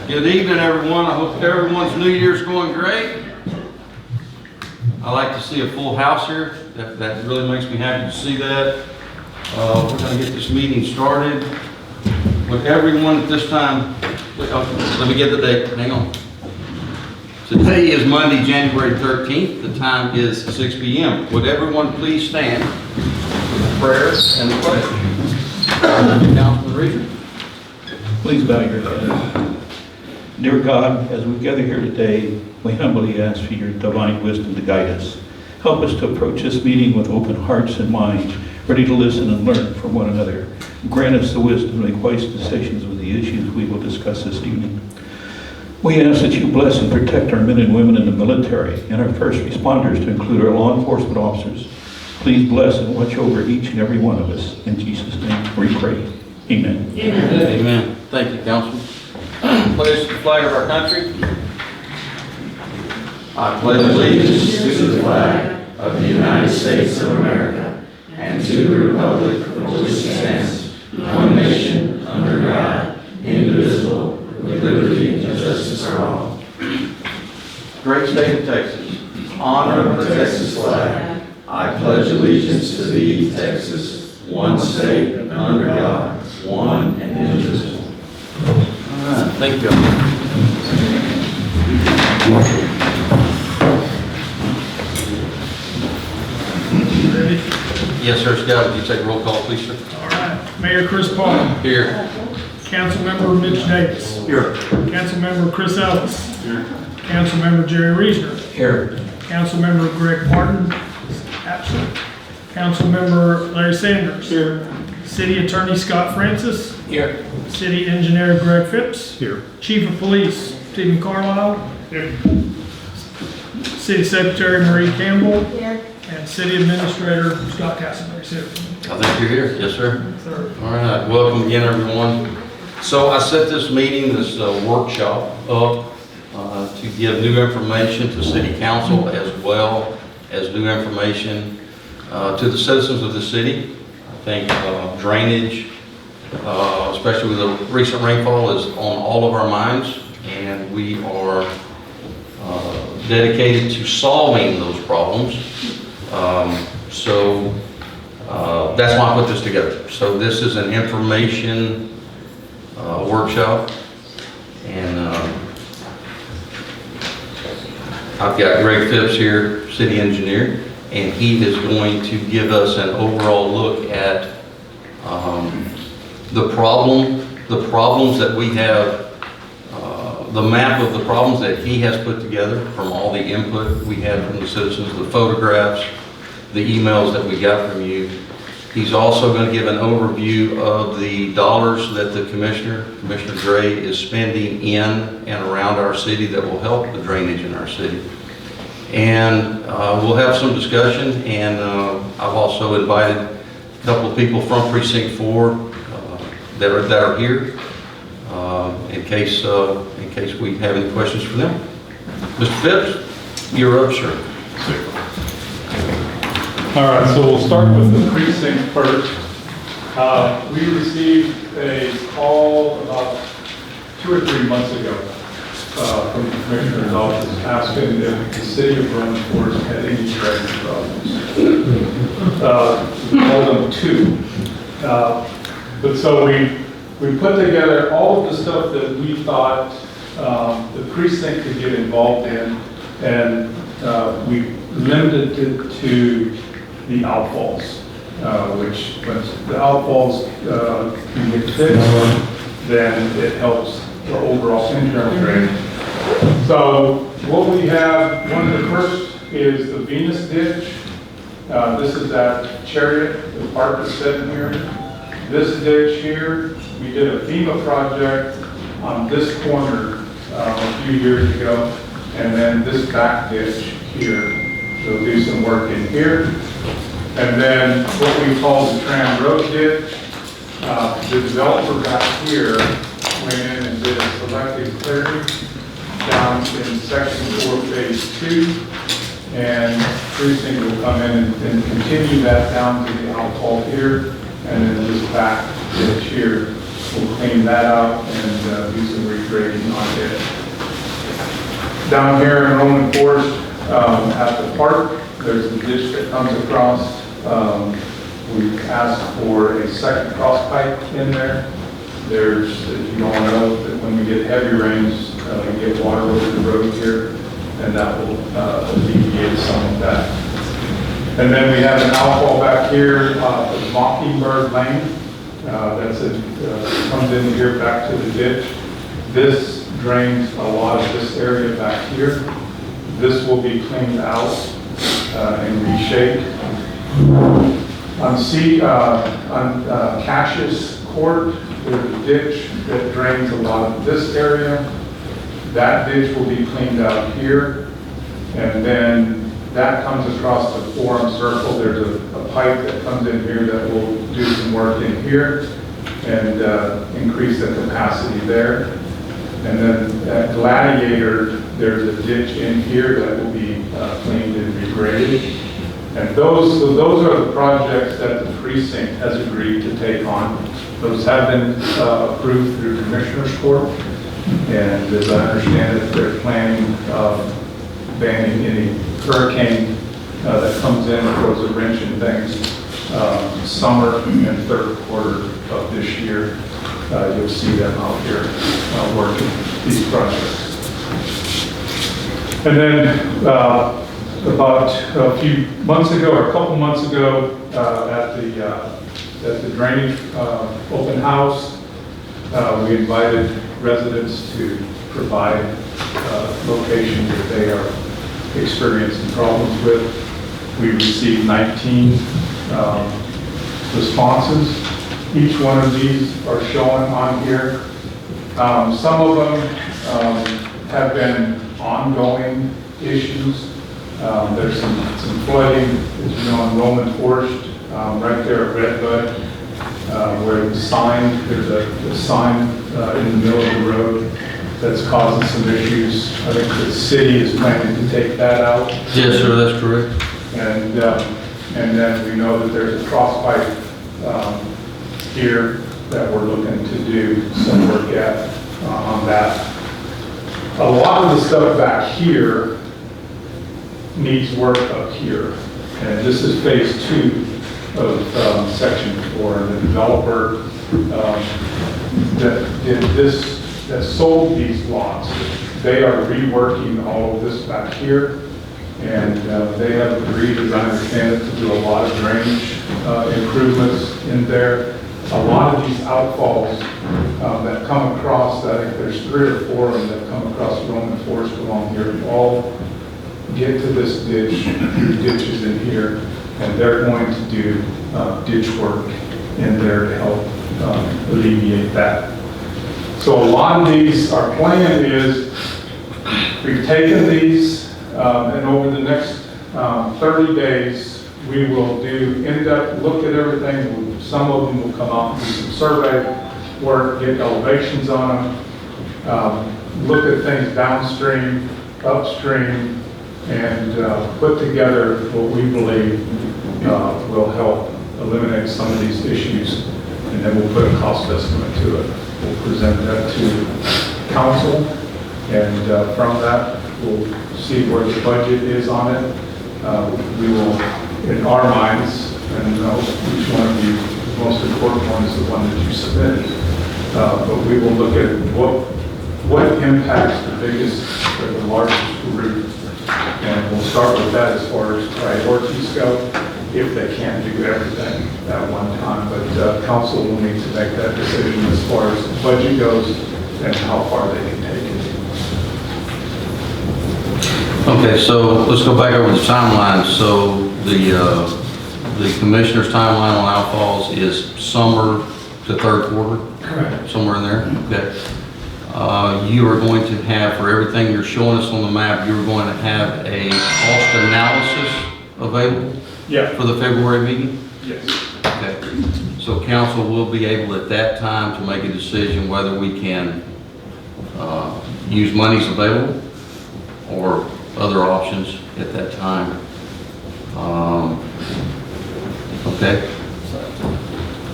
Good evening, everyone. I hope everyone's New Year's going great. I like to see a full house here. That really makes me happy to see that. We're going to get this meeting started. Would everyone at this time, let me get the date, hang on. Today is Monday, January 13th. The time is 6 p.m. Would everyone please stand for the prayer and the pledge? Councilman Reader. Please bow your head. Dear God, as we gather here today, we humbly ask for your divine wisdom to guide us. Help us to approach this meeting with open hearts and minds, ready to listen and learn from one another. Grant us the wisdom to make wise decisions with the issues we will discuss this evening. We ask that you bless and protect our men and women in the military and our first responders, to include our law enforcement officers. Please bless and watch over each and every one of us. In Jesus' name we pray. Amen. Amen. Amen. Thank you, Councilman. Pledge the flag of our country. I pledge allegiance to the flag of the United States of America and to the republic for which it stands, one nation, under God, indivisible, with liberty and justice for all. Great state of Texas. Honor the Texas flag. I pledge allegiance to thee, Texas, one state, under God, one and indivisible. All right, thank you. Ready? Yes, sir. Scott, would you take a roll call, please, sir? All right. Mayor Chris Paul. Here. Councilmember Mitch Davis. Here. Councilmember Chris Ellis. Here. Councilmember Jerry Reesner. Here. Councilmember Greg Martin. Absent. Councilmember Larry Sanders. Here. City Attorney Scott Francis. Here. City Engineer Greg Phipps. Here. Chief of Police Stephen Carlisle. Here. City Secretary Marie Campbell. Here. And City Administrator Scott Castleberry. Here. I think you're here. Yes, sir. Third. All right. Welcome again, everyone. So I set this meeting, this workshop up to give new information to City Council as well as new information to the citizens of the city. I think drainage, especially with the recent rainfall, is on all of our minds, and we are dedicated to solving those problems. That's why I put this together. So this is an information workshop, and I've got Greg Phipps here, city engineer, and he is going to give us an overall look at the problems that we have, the map of the problems that he has put together from all the input we had from the citizens, the photographs, the emails that we got from you. He's also going to give an overview of the dollars that the Commissioner Gray, is spending in and around our city that will help the drainage in our city. And we'll have some discussion, and I've also invited a couple of people from Precinct 4 that are here in case we have any questions for them. Mr. Phipps, you're up, sir. All right, so we'll start with the precinct first. We received a call about 2 or 3 months ago from the Commissioner's office asking if the city of Roman Forest had any drainage problems. We called them 2. But so we put together all of the stuff that we thought the precinct could get involved in, and we limited it to the outfalls, which once the outfalls can get fixed, then it helps the overall internal drainage. So what we have, one of the first is the Venus ditch. This is that Chariot, the park that's sitting here. This ditch here, we did a FEMA project on this corner a few years ago, and then this back ditch here. They'll do some work in here. And then what we call the Tram Road ditch, the developer back here went in and did a selective clearing down in section 4, phase 2. and precinct will come in and continue that down to the outfall here, and then this back ditch here, we'll clean that out and do some regrading on it. Down here in Roman Forest, at the park, there's a ditch that comes across. We've asked for a second cross pipe in there. There's, as you all know, that when we get heavy rains, we get water over the road here, and that will alleviate some of that. And then we have an outfall back here, Mockingbird Lane. Comes in here back to the ditch. This drains a lot of this area back here. This will be cleaned out and reshaped. On Cassius Court, there's a ditch that drains a lot of this area. That ditch will be cleaned out here. And then that comes across the Forum Circle. There's a pipe that comes in here that will do some work in here and increase the capacity there. And then at Gladiator, there's a ditch in here that will be cleaned and regraded. And those are the projects that the precinct has agreed to take on. Those have been approved through Commissioner's Court. And as I understand it, they're planning banning any hurricane that comes in or throws a wrench in things. Summer and third quarter of this year, you'll see them out here working these projects. And then about a few months ago, or a couple months ago, at the drainage open house, we invited residents to provide locations that they are experiencing problems with. We received 19 responses. Each one of these are shown on here. Some of them have been ongoing issues. There's some flooding, as you know, in Roman Forest, right there at Redbud, where the sign, there's a sign in the middle of the road that's causing some issues. I think the city is planning to take that out. Yes, sir, that's correct. And then we know that there's a cross pipe here that we're looking to do some work at on that. A lot of the stuff back here needs work up here. And this is phase 2 of section 4. The developer that did this, that sold these lots, they are reworking all of this back here. And they have agreed, as I understand it, to do a lot of drainage improvements in there. A lot of these outfalls that come across, I think there's 3 or 4 of them that come across Roman Forest along here, all get to this ditch, through ditches in here, and they're going to do ditch work in there to help alleviate that. So a lot of these, our plan is, we've taken these, and over the next 30 days, we will do in-depth look at everything. Some of them will come out and do some survey work, get elevations on them, look at things downstream, upstream, and put together what we believe will help eliminate some of these issues. And then we'll put a cost estimate to it. We'll present that to council, and from that, we'll see where the budget is on it. We will, in our minds, and each one of you, the most important one is the one that you submitted. But we will look at what impacts the biggest or the largest route. And we'll start with that as far as priorities go, if they can't do everything at one time. But council will need to make that decision as far as the budget goes and how far they can take it. Okay, so let's go back over the timeline. So the commissioner's timeline on outfalls is summer to third quarter? Correct. Somewhere in there? Okay. You are going to have, for everything you're showing us on the map, you're going to have a cost analysis available Yeah. for the February meeting? Yes. Okay. So council will be able at that time to make a decision whether we can use monies available or other options at that time. Okay.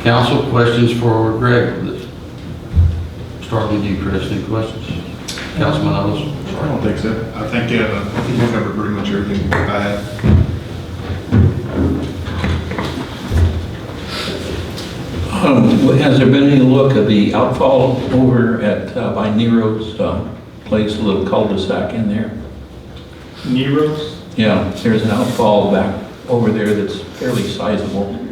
Council, questions for Greg? Starting with you, Chris, any questions? Councilman Ellis? I don't think so. I think you covered pretty much everything I had. Has there been any look at the outfall over at, by Nero's place, a little cul-de-sac in there? Nero's? Yeah, there's an outfall back over there that's fairly sizable.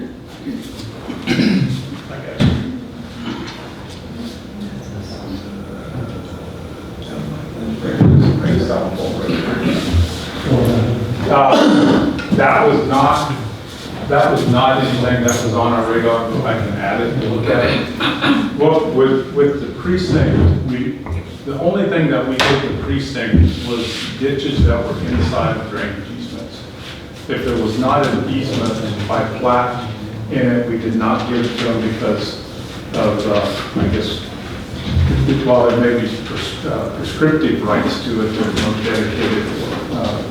That was not anything that was on our radar, but I can add it and look at it. Well, with the precinct, the only thing that we did with the precinct was ditches that were inside of drainage easements. If there was not an easement by plat in it, we did not give it to them because of, I guess, while there may be prescriptive rights to it, there's no dedicated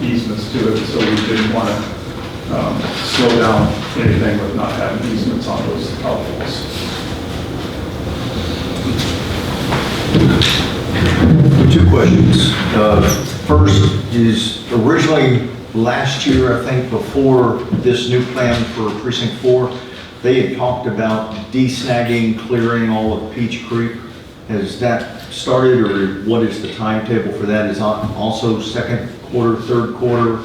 easements to it, so we didn't want to slow down anything with not having easements on those outfalls. Two questions. First is originally last year, I think before this new plan for Precinct 4, they had talked about de-snagging, clearing all of Peach Creek. Has that started, or what is the timetable for that? Is also second quarter, third quarter?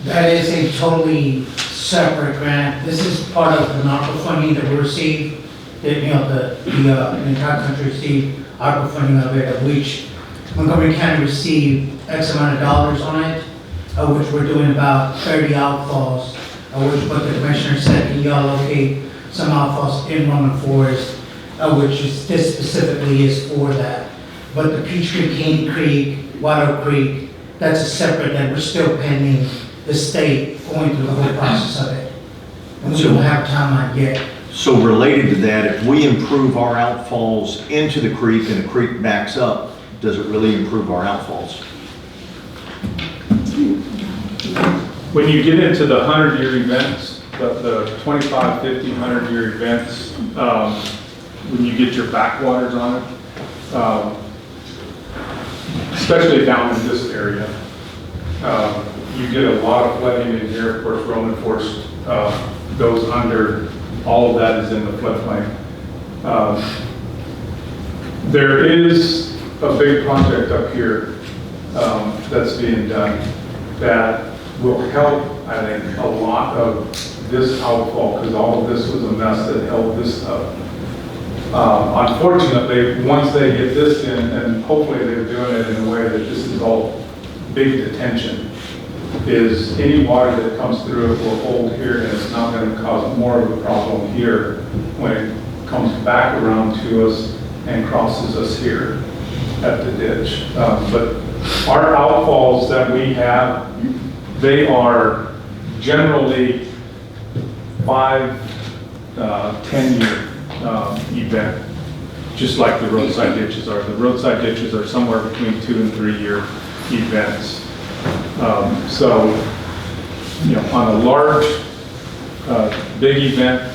That is a totally separate grant. This is part of the NARPA funding that we received, that, the entire country received ARPA funding of it, of which Montgomery County received X amount of dollars on it, of which we're doing about 30 outfalls, of which what the commissioner said, can y'all locate some outfalls in Roman Forest, which is, this specifically is for that. But the Peach Creek, Cane Creek, Water Creek, that's a separate, that we're still pending the state going through the whole process of it. And we don't have a timeline yet. So related to that, if we improve our outfalls into the creek and the creek backs up, does it really improve our outfalls? When you get into the 100-year events, the 25, 50, 100-year events, when you get your backwaters on it, especially down in this area, you get a lot of flooding in here. Of course, Roman Forest goes under. All of that is in the floodplain. There is a big project up here that's being done that will help, I think, a lot of this outfall, because all of this was a mess that held this up. Unfortunately, once they get this in, and hopefully they're doing it in a way that this is all big detention, is any water that comes through it will hold here, and it's not going to cause more of a problem here when it comes back around to us and crosses us here at the ditch. But our outfalls that we have, they are generally 5, 10-year event, just like the roadside ditches are. The roadside ditches are somewhere between 2 and 3-year events. So, on a large, big event,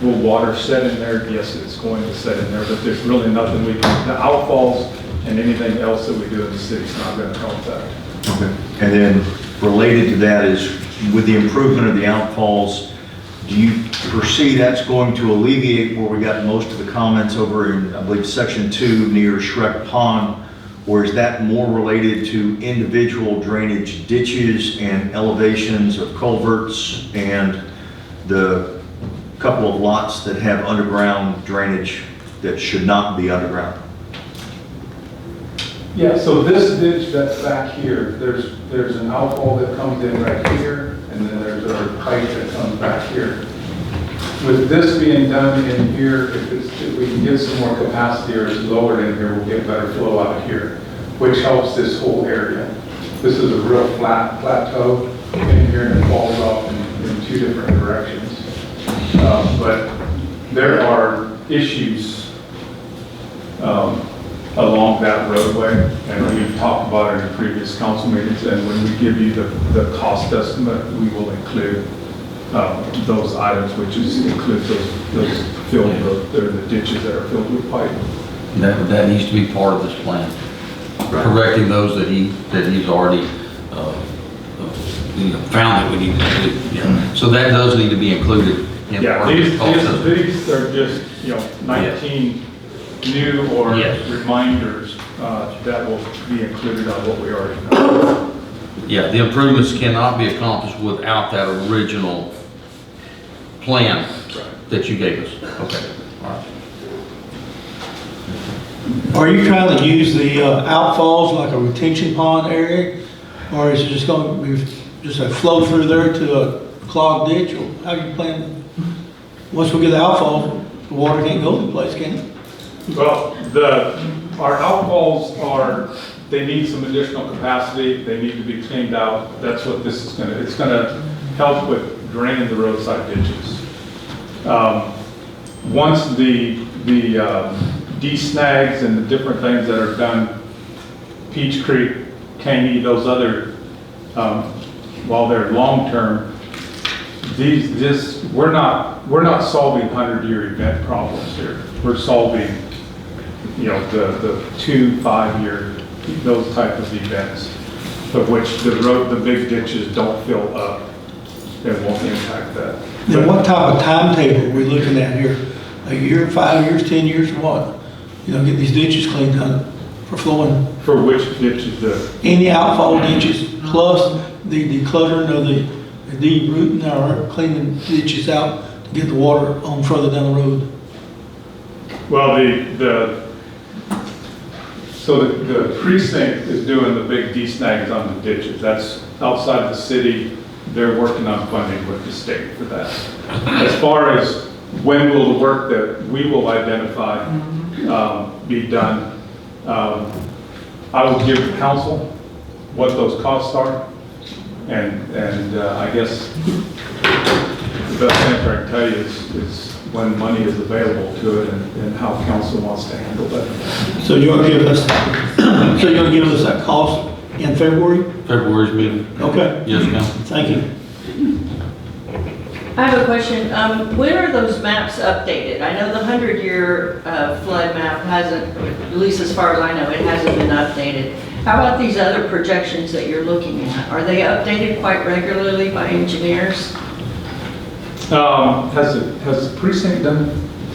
will water set in there? Yes, it's going to set in there, but there's really nothing we can, the outfalls and anything else that we do in the city is not going to help that. Okay. And then related to that is, with the improvement of the outfalls, do you foresee that's going to alleviate where we got most of the comments over in, I believe, section 2 near Shrek Pond? Or is that more related to individual drainage ditches and elevations of culverts and the couple of lots that have underground drainage that should not be underground? Yeah, so this ditch that's back here, there's an outfall that comes in right here, and then there's a pipe that comes back here. With this being done in here, if we can get some more capacity or it's lowered in here, we'll get better flow out of here, which helps this whole area. This is a real flat plateau in here, and it falls off in 2 different directions. But there are issues along that roadway, and we've talked about it in previous council meetings, and when we give you the cost estimate, we will include those items, which includes those filled, the ditches that are filled with pipe. That needs to be part of this plan. Correcting those that he's already, found that we need to do. Yeah. So that does need to be included in Yeah, part of the cost estimate. these are just, 19 new or Yes. reminders that will be included on what we already know. Yeah, the improvements cannot be accomplished without that original plan that you gave us. Okay, all right. Are you trying to use the outfalls like a retention pond area? Or is it just going to be just a flow through there to a clogged ditch? Or how do you plan? Once we get the outfalls, the water can't go to the place, can it? Well, our outfalls they need some additional capacity, they need to be cleaned out. That's what this is it's gonna help with draining the roadside ditches. Once the de-snags and the different things that are done, Peach Creek, Caney, those other, while they're long-term, we're not solving 100-year event problems here. We're solving, the 2, 5-year, those type of events, of which the big ditches don't fill up and won't impact that. Then what type of timetable are we looking at here? A year, 5 years, 10 years, or what? Get these ditches cleaned up for flowing. For which ditches, Any outfall ditches, plus the decluttering of the de-rooting or cleaning ditches out to get the water on further down the road. well, the precinct is doing the big de-snags on the ditches. That's outside the city. They're working on funding with the state for that. As far as when will the work that we will identify be done, I will give the council what those costs are, and I guess the best answer I can tell you is when money is available to it and how council wants to handle that. So you're gonna give us, that cost in February? February's meeting. Okay, Yes, ma'am. thank you. I have a question. When are those maps updated? I know the 100-year flood map hasn't, at least as far as I know, it hasn't been updated. How about these other projections that you're looking at? Are they updated quite regularly by engineers? Has the precinct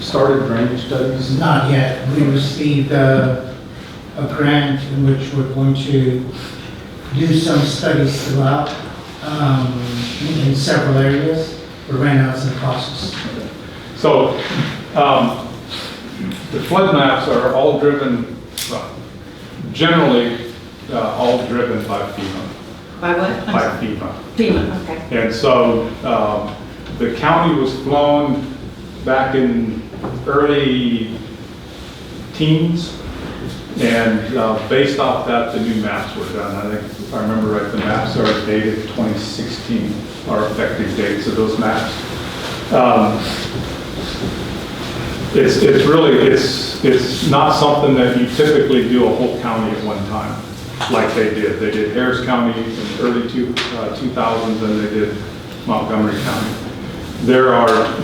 started drainage studies? Not yet. We received a grant in which we're going to do some studies throughout in several areas. But right now it's in process. So, the flood maps are all driven, generally, all driven by FEMA. By what? By FEMA. FEMA, okay. And so, the county was flown back in early teens, and based off that, the new maps were done. I think, if I remember right, the maps are dated 2016, are effective dates of those maps. It's not something that you typically do a whole county at one time, like they did. They did Harris County in the early 2000s, and they did Montgomery County.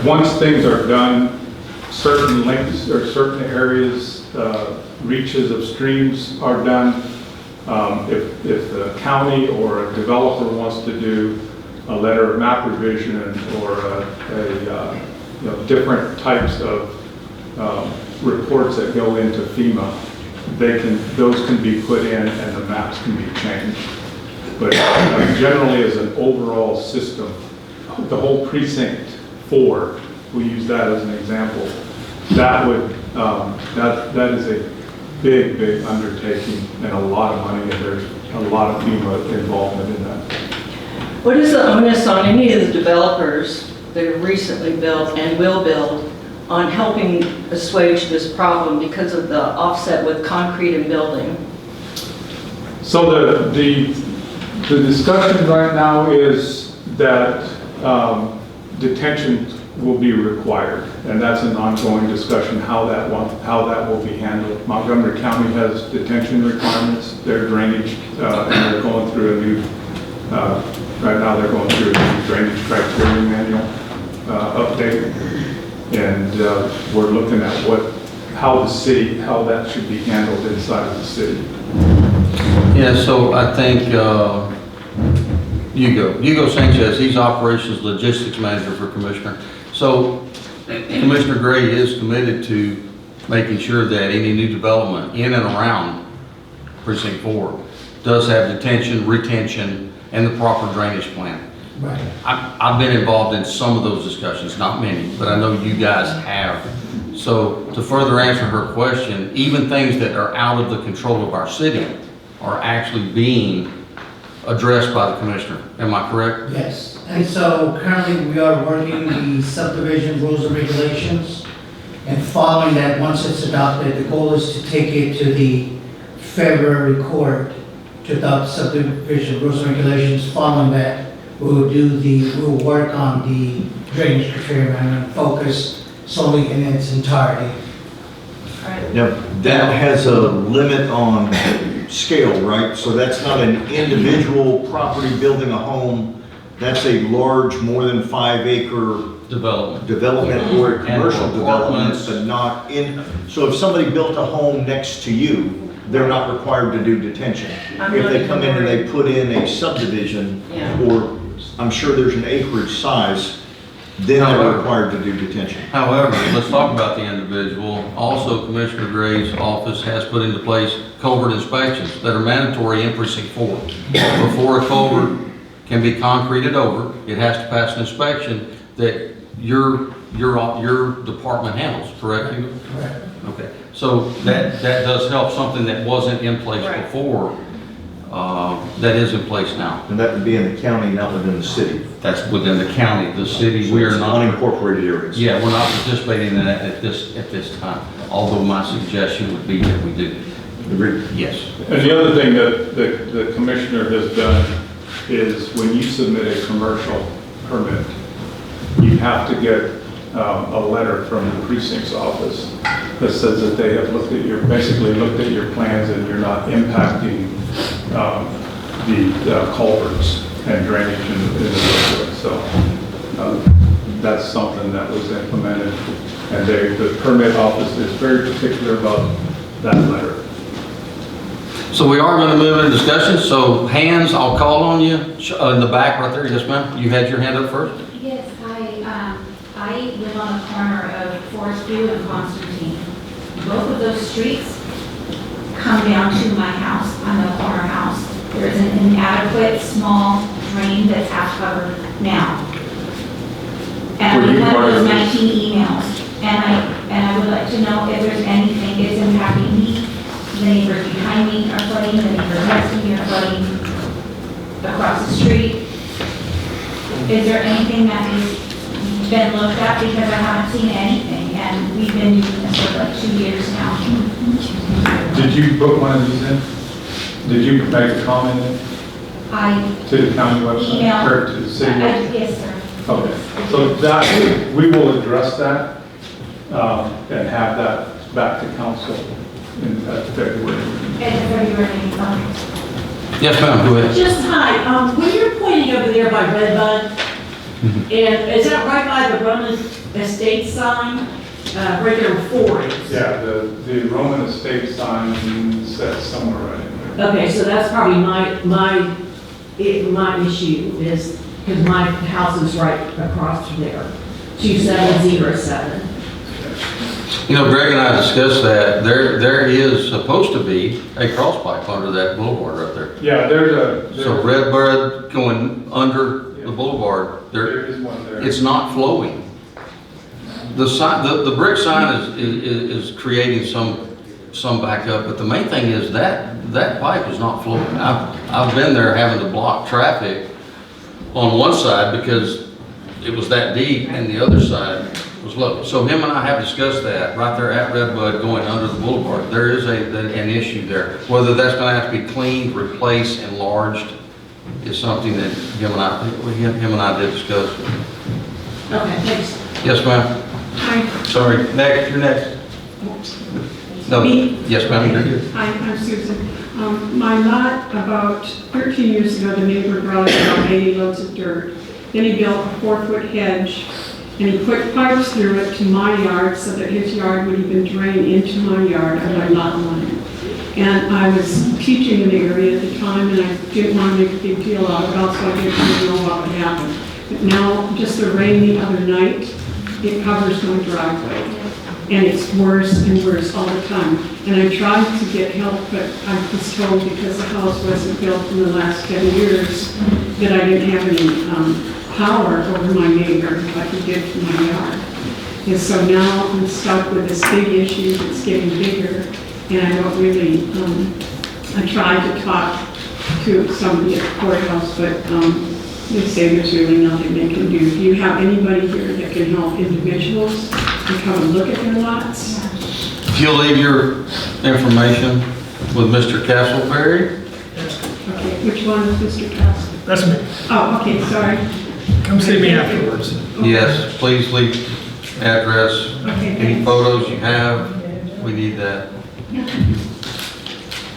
Once things are done, certain lengths or certain areas, reaches of streams are done. If the county or a developer wants to do a letter of map revision or different types of reports that go into FEMA, those can be put in and the maps can be changed. But generally, as an overall system, the whole precinct 4, we use that as an example. That is a big undertaking and a lot of money, and there's a lot of FEMA involvement in that. What is the onus on any of the developers that have recently built and will build on helping assuage this problem because of the offset with concrete and building? So the discussion right now is that detention will be required, and that's an ongoing discussion, how that will be handled. Montgomery County has detention requirements, their drainage, and they're going through a new, right now they're going through a new drainage criteria manual update, and we're looking at how that should be handled inside of the city. Yeah, so I think Hugo Sanchez, he's Operations Logistics Manager for Commissioner. So Commissioner Gray is committed to making sure that any new development in and around Precinct 4 does have detention, retention, and the proper drainage plan. Right. I've been involved in some of those discussions, not many, but I know you guys have. So to further answer her question, even things that are out of the control of our city are actually being addressed by the commissioner. Am I correct? Yes, and so currently we are working the subdivision rules and regulations, and following that, once it's adopted, the goal is to take it to the February court to adopt subdivision rules and regulations. Following that, we'll work on the drainage criteria manual and focus solely in its entirety. Now, that has a limit on scale, right? So that's not an individual property building a home. That's a large, more than 5 acre development or a commercial development, but not in. So if somebody built a home next to you, they're not required to do detention. If they come in and they put in a subdivision, or I'm sure there's an acreage size, then they're required to do detention. However, let's talk about the individual. Also, Commissioner Gray's office has put into place culvert inspections that are mandatory in Precinct 4. Before a culvert can be concreted over, it has to pass an inspection that your department handles, correct? Correct. Okay, so that does help, something that wasn't in place Right. before, that is in place now. And that would be in the county, not within the city. That's within the county, the city, So we it's are not. unincorporated areas. Yeah, we're not participating in that at this time, although my suggestion would be that we do. Agreed. Yes. And the other thing that the commissioner has done is when you submit a commercial permit, you have to get a letter from the precinct's office that says that they have basically looked at your plans and you're not impacting the culverts and drainage in the roadway. So that's something that was implemented, and the permit office is very particular about that letter. So we are going to move into discussion, so hands, I'll call on you, in the back right there, yes ma'am, you had your hand up first? Yes, I live on the corner of Forest View and Constantine. Both of those streets come down to my house, on the corner house. There's an inadequate small drain that's half covered now. And Were we you have part of those this? 19 emails, and I would like to know if there's anything that's impacting me. The neighbors behind me are flooding, the neighbors next to me are flooding, across the street. Is there anything that has been looked at, because I haven't seen anything, and we've been doing this for like 2 years now. Did you put one of these in? Did you make a comment in I to the county website? emailed. Or to the city website? Yes, sir. Okay, so that, we will address that and have that back to council in February. And February, Yes ma'am, go ahead. Just hi, when you're pointing over there by Redbud, and is that right by the Roman Estate sign? Right there where 4 is? Yeah, the Roman estate sign set somewhere right in there. Okay, so that's probably my issue is, because my house is right across from there, 2707. You know, Greg and I discussed that, there is supposed to be a cross pipe under that boulevard right there. Yeah, there's So Redbud going under the boulevard, there is one there. it's not flowing. The sign, the brick sign is creating some backup, but the main thing is that pipe is not flowing. I've been there having to block traffic on one side because it was that deep and the other side was low. So him and I have discussed that right there at Redbud going under the boulevard. There is an issue there. Whether that's gonna have to be cleaned, replaced, enlarged is something that him and I did discuss. Okay, thanks. Yes, ma'am. Hi, Sorry, next, you're next. No, Me? yes, ma'am, you're good. hi, I'm Susan. My lot, about 13 years ago, the neighbor brought us about 80 loads of dirt. Then he built a 4-foot hedge, and he put pipes through it to my yard so that his yard would even drain into my yard on my lot line. And I was teaching in the area at the time, and I didn't want to make a big deal out of it, also I didn't really know what would happen. But now, just the rain the other night, it covers my driveway. And it's worse and worse all the time. And I tried to get help, but I was told because the house wasn't built in the last 10 years, that I didn't have any power over my neighbor like he did to my yard. And so now I'm stuck with this big issue that's getting bigger, and I don't really, I tried to talk to somebody at the courthouse, but they say there's really nothing they can do. Do you have anybody here that can help individuals to come and look at their lots? If you'll leave your information with Mr. Castleberry, Okay, which one is Mr. Castle? That's me. Oh, okay, sorry. Come see me afterwards. yes, please leave address, Okay, any thanks. photos you have, we need that.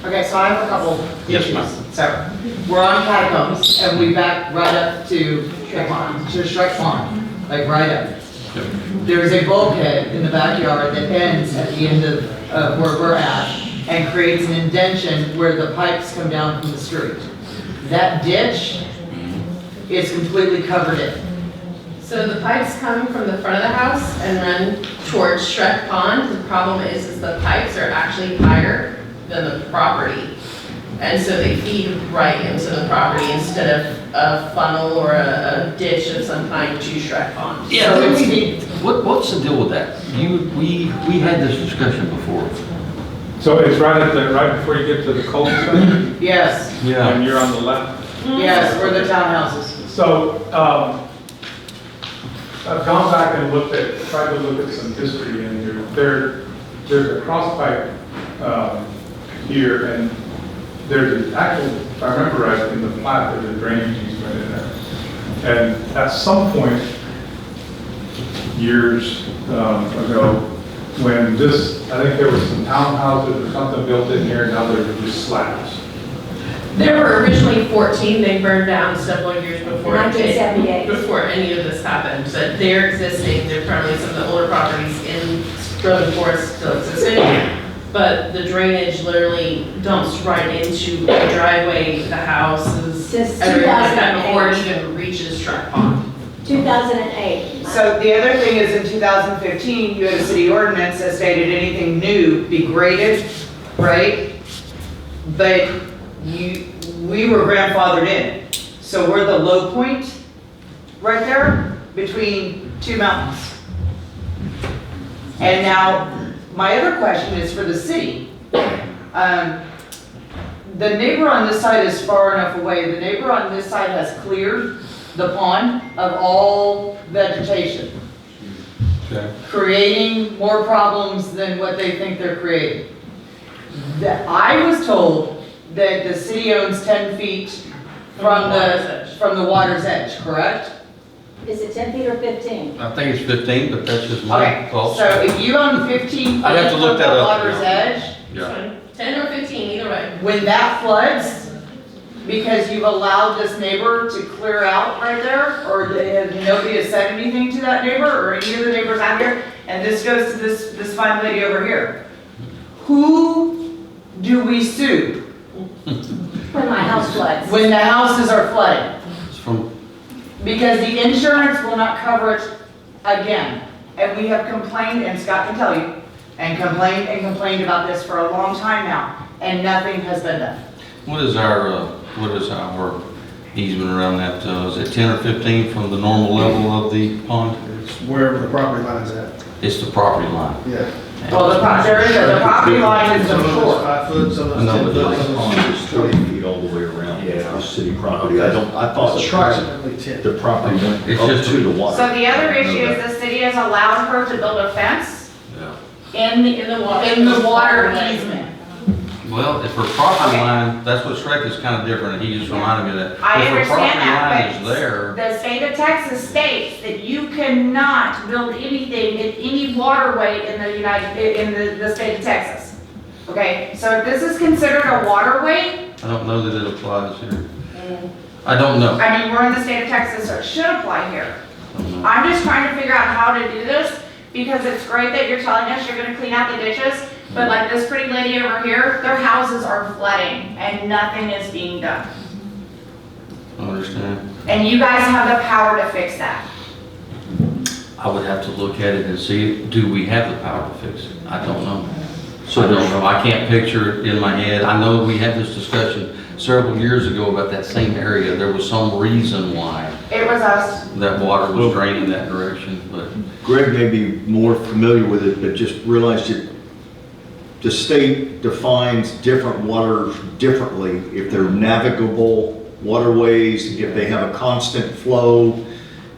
Okay, so I have a couple Yes, issues. ma'am. So, we're on Catacombs, and we back right up to Shrek Pond, like right up. There's a bulkhead in the backyard that ends at the end of where we're at, and creates an indention where the pipes come down from the street. That ditch is completely covered in. So the pipes come from the front of the house and run towards Shrek Pond. The problem is the pipes are actually higher than the property. And so they feed right into the property instead of a funnel or a ditch of some kind to Shrek Pond. Yeah, So it's- what's the deal with that? We had this discussion before. So it's right before you get to the cul-de-sac, Yes, and you're on the left. yes, where the townhouses. So, I've gone back and tried to look at some history in here. There's a cross pipe, here, and there's an actual, if I remember right, in the plat, there's a drainage easement in there. And at some point, years ago, when I think there was some townhouses or something built in here, now they're just slabs. There were originally 14, they burned down several years before. 1978. Before any of this happened, but they're existing, they're probably some of the older properties in Road Forest still existing. But the drainage literally dumps right into the driveway, the houses, Since everything like that 2008. before it even reaches Shrek Pond. 2008. So the other thing is in 2015, you had a city ordinance that stated anything new be graded, right? But we were grandfathered in. So we're the low point right there between two mountains. And now, my other question is for the city. The neighbor on this side is far enough away. The neighbor on this side has cleared the pond of all vegetation, Okay. creating more problems than what they think they're creating. I was told that the city owns 10 feet from the water's edge, correct? Is it 10 feet or 15? I think it's 15, but that's just my Okay, thoughts. so if you own 15 feet I'd have to from look the that up, water's yeah. edge, Yeah. 10 or 15, either way. when that floods, because you've allowed this neighbor to clear out right there, or nobody has said anything to that neighbor, or any of the neighbors out here, and this goes to this fine lady over here. Who do we sue When my house floods. when the houses are flooded? It's from, Because the insurance will not cover it again. And we have complained, and Scott can tell you, and complained about this for a long time now, and nothing has been done. what is our easement around that? Is it 10 or 15 from the normal level of the pond? It's wherever the property line is at. It's the property line. Yeah. Well, the property line is the Some of it's shore. 5 foot, some of I know, it's 10 but foot. the some of Pond it's is 20 feet all the way around. Yeah. The city property. I thought It's approximately 10. the property went It's up just- to the water. So the other issue is the city has allowed her to build a fence Yeah. in In the water. the water easement. Well, if her property line, that's what Shrek is kind of different, he just reminded me of that. I If her understand that, property line but is there, the state of Texas states that you cannot build anything in any waterway in the state of Texas. Okay, so if this is considered a waterway, I don't know that it applies here. I don't know. I mean, we're in the state of Texas, so it should apply here. I'm just trying to figure out how to do this, because it's great that you're telling us you're gonna clean out the ditches, but like this pretty lady over here, their houses are flooding and nothing is being done. I understand. And you guys have the power to fix that. I would have to look at it and see, do we have the power to fix it? I don't know. I don't know. I can't picture it in my head. I know we had this discussion several years ago about that same area. There was some reason why It was us. that water was draining that direction, but Greg may be more familiar with it, but just realize that the state defines different waters differently. If they're navigable waterways, if they have a constant flow,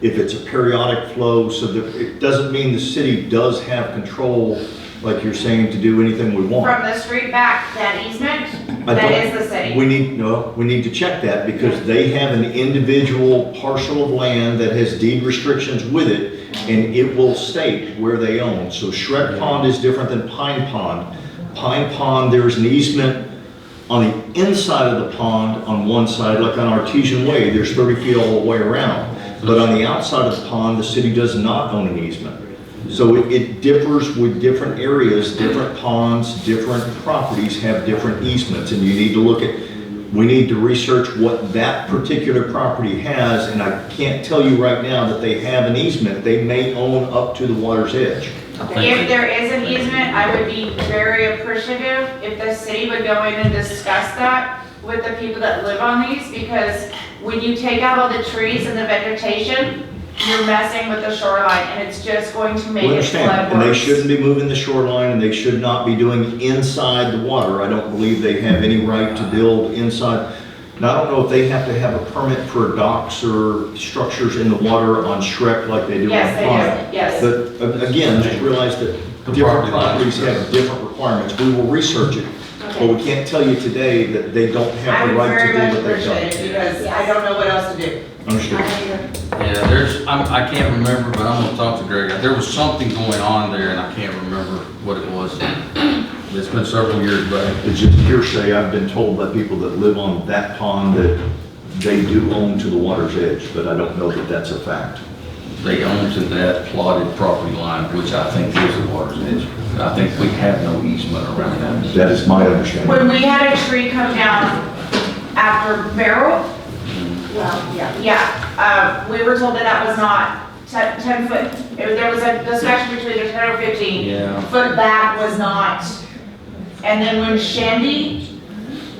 if it's a periodic flow, so that it doesn't mean the city does have control, like you're saying, to do anything we want. From the street back, that easement, I that don't- is the city. We need to check that because they have an individual parcel of land that has deed restrictions with it, and it will state where they own. So Shrek Pond is different than Pine Pond. Pine Pond, there's an easement on the inside of the pond on one side, like on Artesian Way, there's 30 feet all the way around. But on the outside of the pond, the city does not own an easement. So it differs with different areas, different ponds, different properties have different easements, and you need to look at, we need to research what that particular property has, and I can't tell you right now that they have an easement. They may own up to the water's edge. If there is an easement, I would be very appreciative if the city would go in and discuss that with the people that live on these, because when you take out all the trees and the vegetation, you're messing with the shoreline, and it's just going to make We it flood understand, and they worse. shouldn't be moving the shoreline, and they should not be doing inside the water. I don't believe they have any right to build inside. Now, I don't know if they have to have a permit for docks or structures in the water on Shrek like they do on Yes, they Pond. do, yes. But again, just realize that different properties have different requirements. We will research it, but we can't tell you today that they don't I have the would right to very do much what they've appreciate done. it because I don't know what else to do. Understood. yeah, I can't remember, but I'm gonna talk to Greg. There was something going on there and I can't remember what it was. It's been several years back. It's just hearsay. I've been told by people that live on that pond that they do own to the water's edge, but I don't know that that's a fact. They own to that plotted property line, which I think is the water's edge. I think we have no easement around that. That is my understanding. When we had a tree come down after Beryl, Well, yeah. we were told that that was not 10 foot. There was a discussion between the 10 or 15. Yeah. Foot back was not. And then when Shandy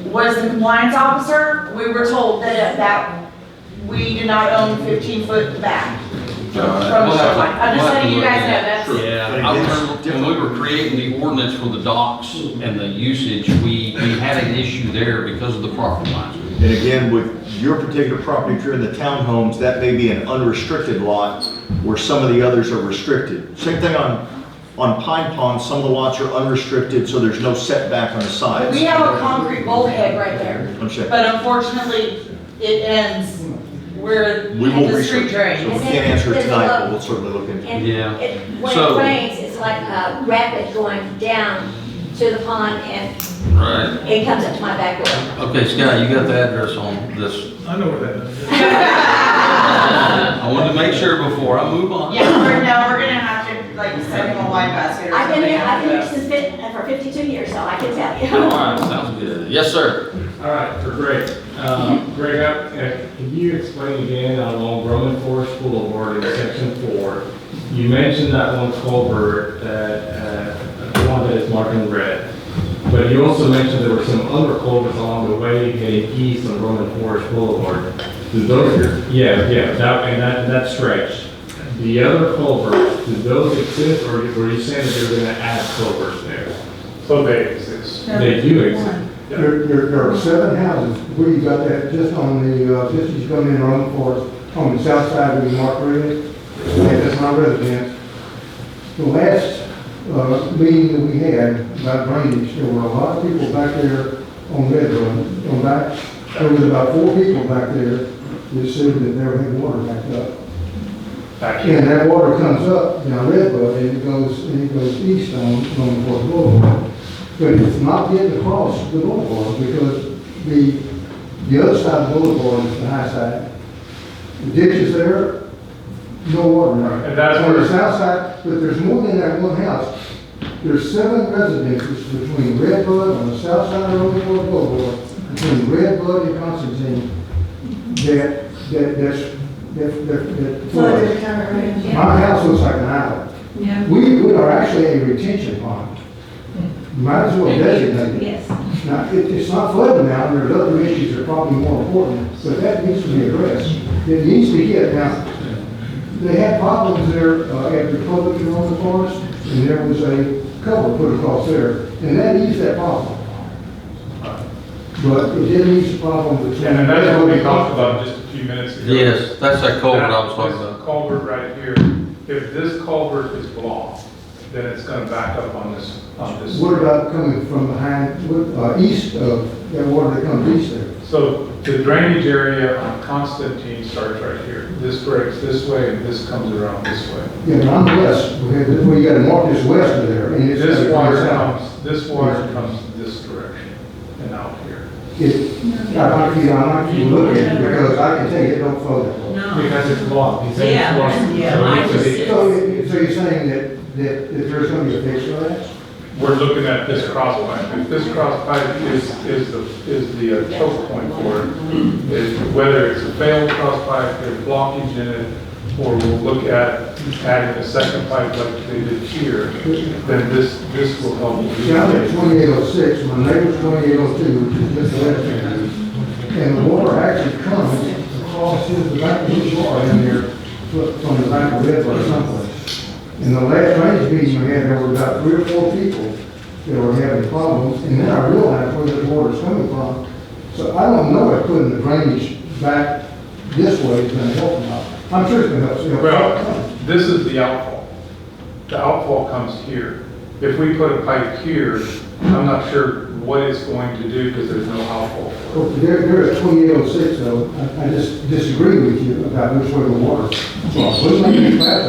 was the compliance officer, we were told that we did not own 15 foot back from the shoreline. I'm just letting you guys know, that's. Yeah, I remember when we were creating the ordinance for the docks and the usage, we had an issue there because of the property lines. And again, with your particular property, if you're in the townhomes, that may be an unrestricted lot where some of the others are restricted. Same thing on Pine Pond, some of the lots are unrestricted, so there's no setback on the sides. We have a concrete bulkhead right there, Understand? but unfortunately, it ends where We will the street research, drains. so we can't answer it tonight, but we'll certainly look into it. And Yeah. when So- it rains, it's like a rapid going down to the pond and Right. it comes up to my back door. Okay, Scott, you got the address on this. I know where that is. I wanted to make sure before I move on. Yeah, we're gonna have to like send him a wine basket or I've something. been here since for 52 years, so I can tell you. All right, sounds good. Yes, sir. All right, for Greg. Greg, can you explain again along Roman Forest Boulevard in section 4, you mentioned that one culvert, the one that is marked in red. But you also mentioned there were some other culverts along the way heading east on Roman Forest Boulevard. Do those, that stretch. The other culverts, do those exist, or were you saying that they were gonna add culverts there? So they exist. They do exist. There are 7 houses where you got that just on the, just as you come in Roman Forest, on the south side of the Mark Ridge, and that's my residence. The last meeting that we had about drainage, there were a lot of people back there on Red Run, on back, there was about 4 people back there that said that they were having water backed up. And that water comes up down Redbud and it goes east on Fort Boulevard. But it's not getting across the boulevard because the other side of the boulevard is the high side. The ditch is there, no water there. And that's on where- the south side, but there's more than that one house. There's 7 residences between Redbud on the south side of Fort Boulevard, between Redbud and Constantine, that's my house looks like an island. Yeah. We are actually a retention pond. Might as well designate it. Yes. Now, it's not flooding now, there's other issues that are probably more important, but that needs to be addressed. It needs to get, now, they had problems there at Republic and on the forest, and there was a cover put across there, and that eased that problem. But it didn't ease the problem between. And that's what we talked about just a few minutes ago. Yes, that's that culvert I was talking about. This culvert right here, if this culvert is blocked, then it's gonna back up on this. What about coming from behind, east of that water that comes east there? So the drainage area on Constantine starts right here. This breaks this way and this comes around this way. Yeah, but on the west, we got to mark this west of there, and it's. This water south. comes this direction and out here. I like you to look at it, because I can tell you it don't flow that way. No. Because it's blocked. He's saying it's blocked. Yeah, So mine it's- was- So you're saying that there's going to be a fix for that? We're looking at this cross pipe. If this cross pipe is the choke point for it, whether it's a failed cross pipe, there's blockage in it, or we'll look at adding a second pipe like they did here, then this will help. Yeah, I'm at 2806, my neighbor's 2802, which is just the left hand. And the water actually comes across the back of his yard in there, from the back of Redwood or someplace. In the last drainage meeting we had, there were about 3 or 4 people that were having problems, and then I realized where the water's coming from. So I don't know if putting the drainage back this way is gonna help them out. I'm sure it's gonna help. Well, this is the outfall. The outfall comes here. If we put a pipe here, I'm not sure what it's going to do because there's no outfall. Well, they're at 2806 though, I just disagree with you about which way the water. Let's make it flat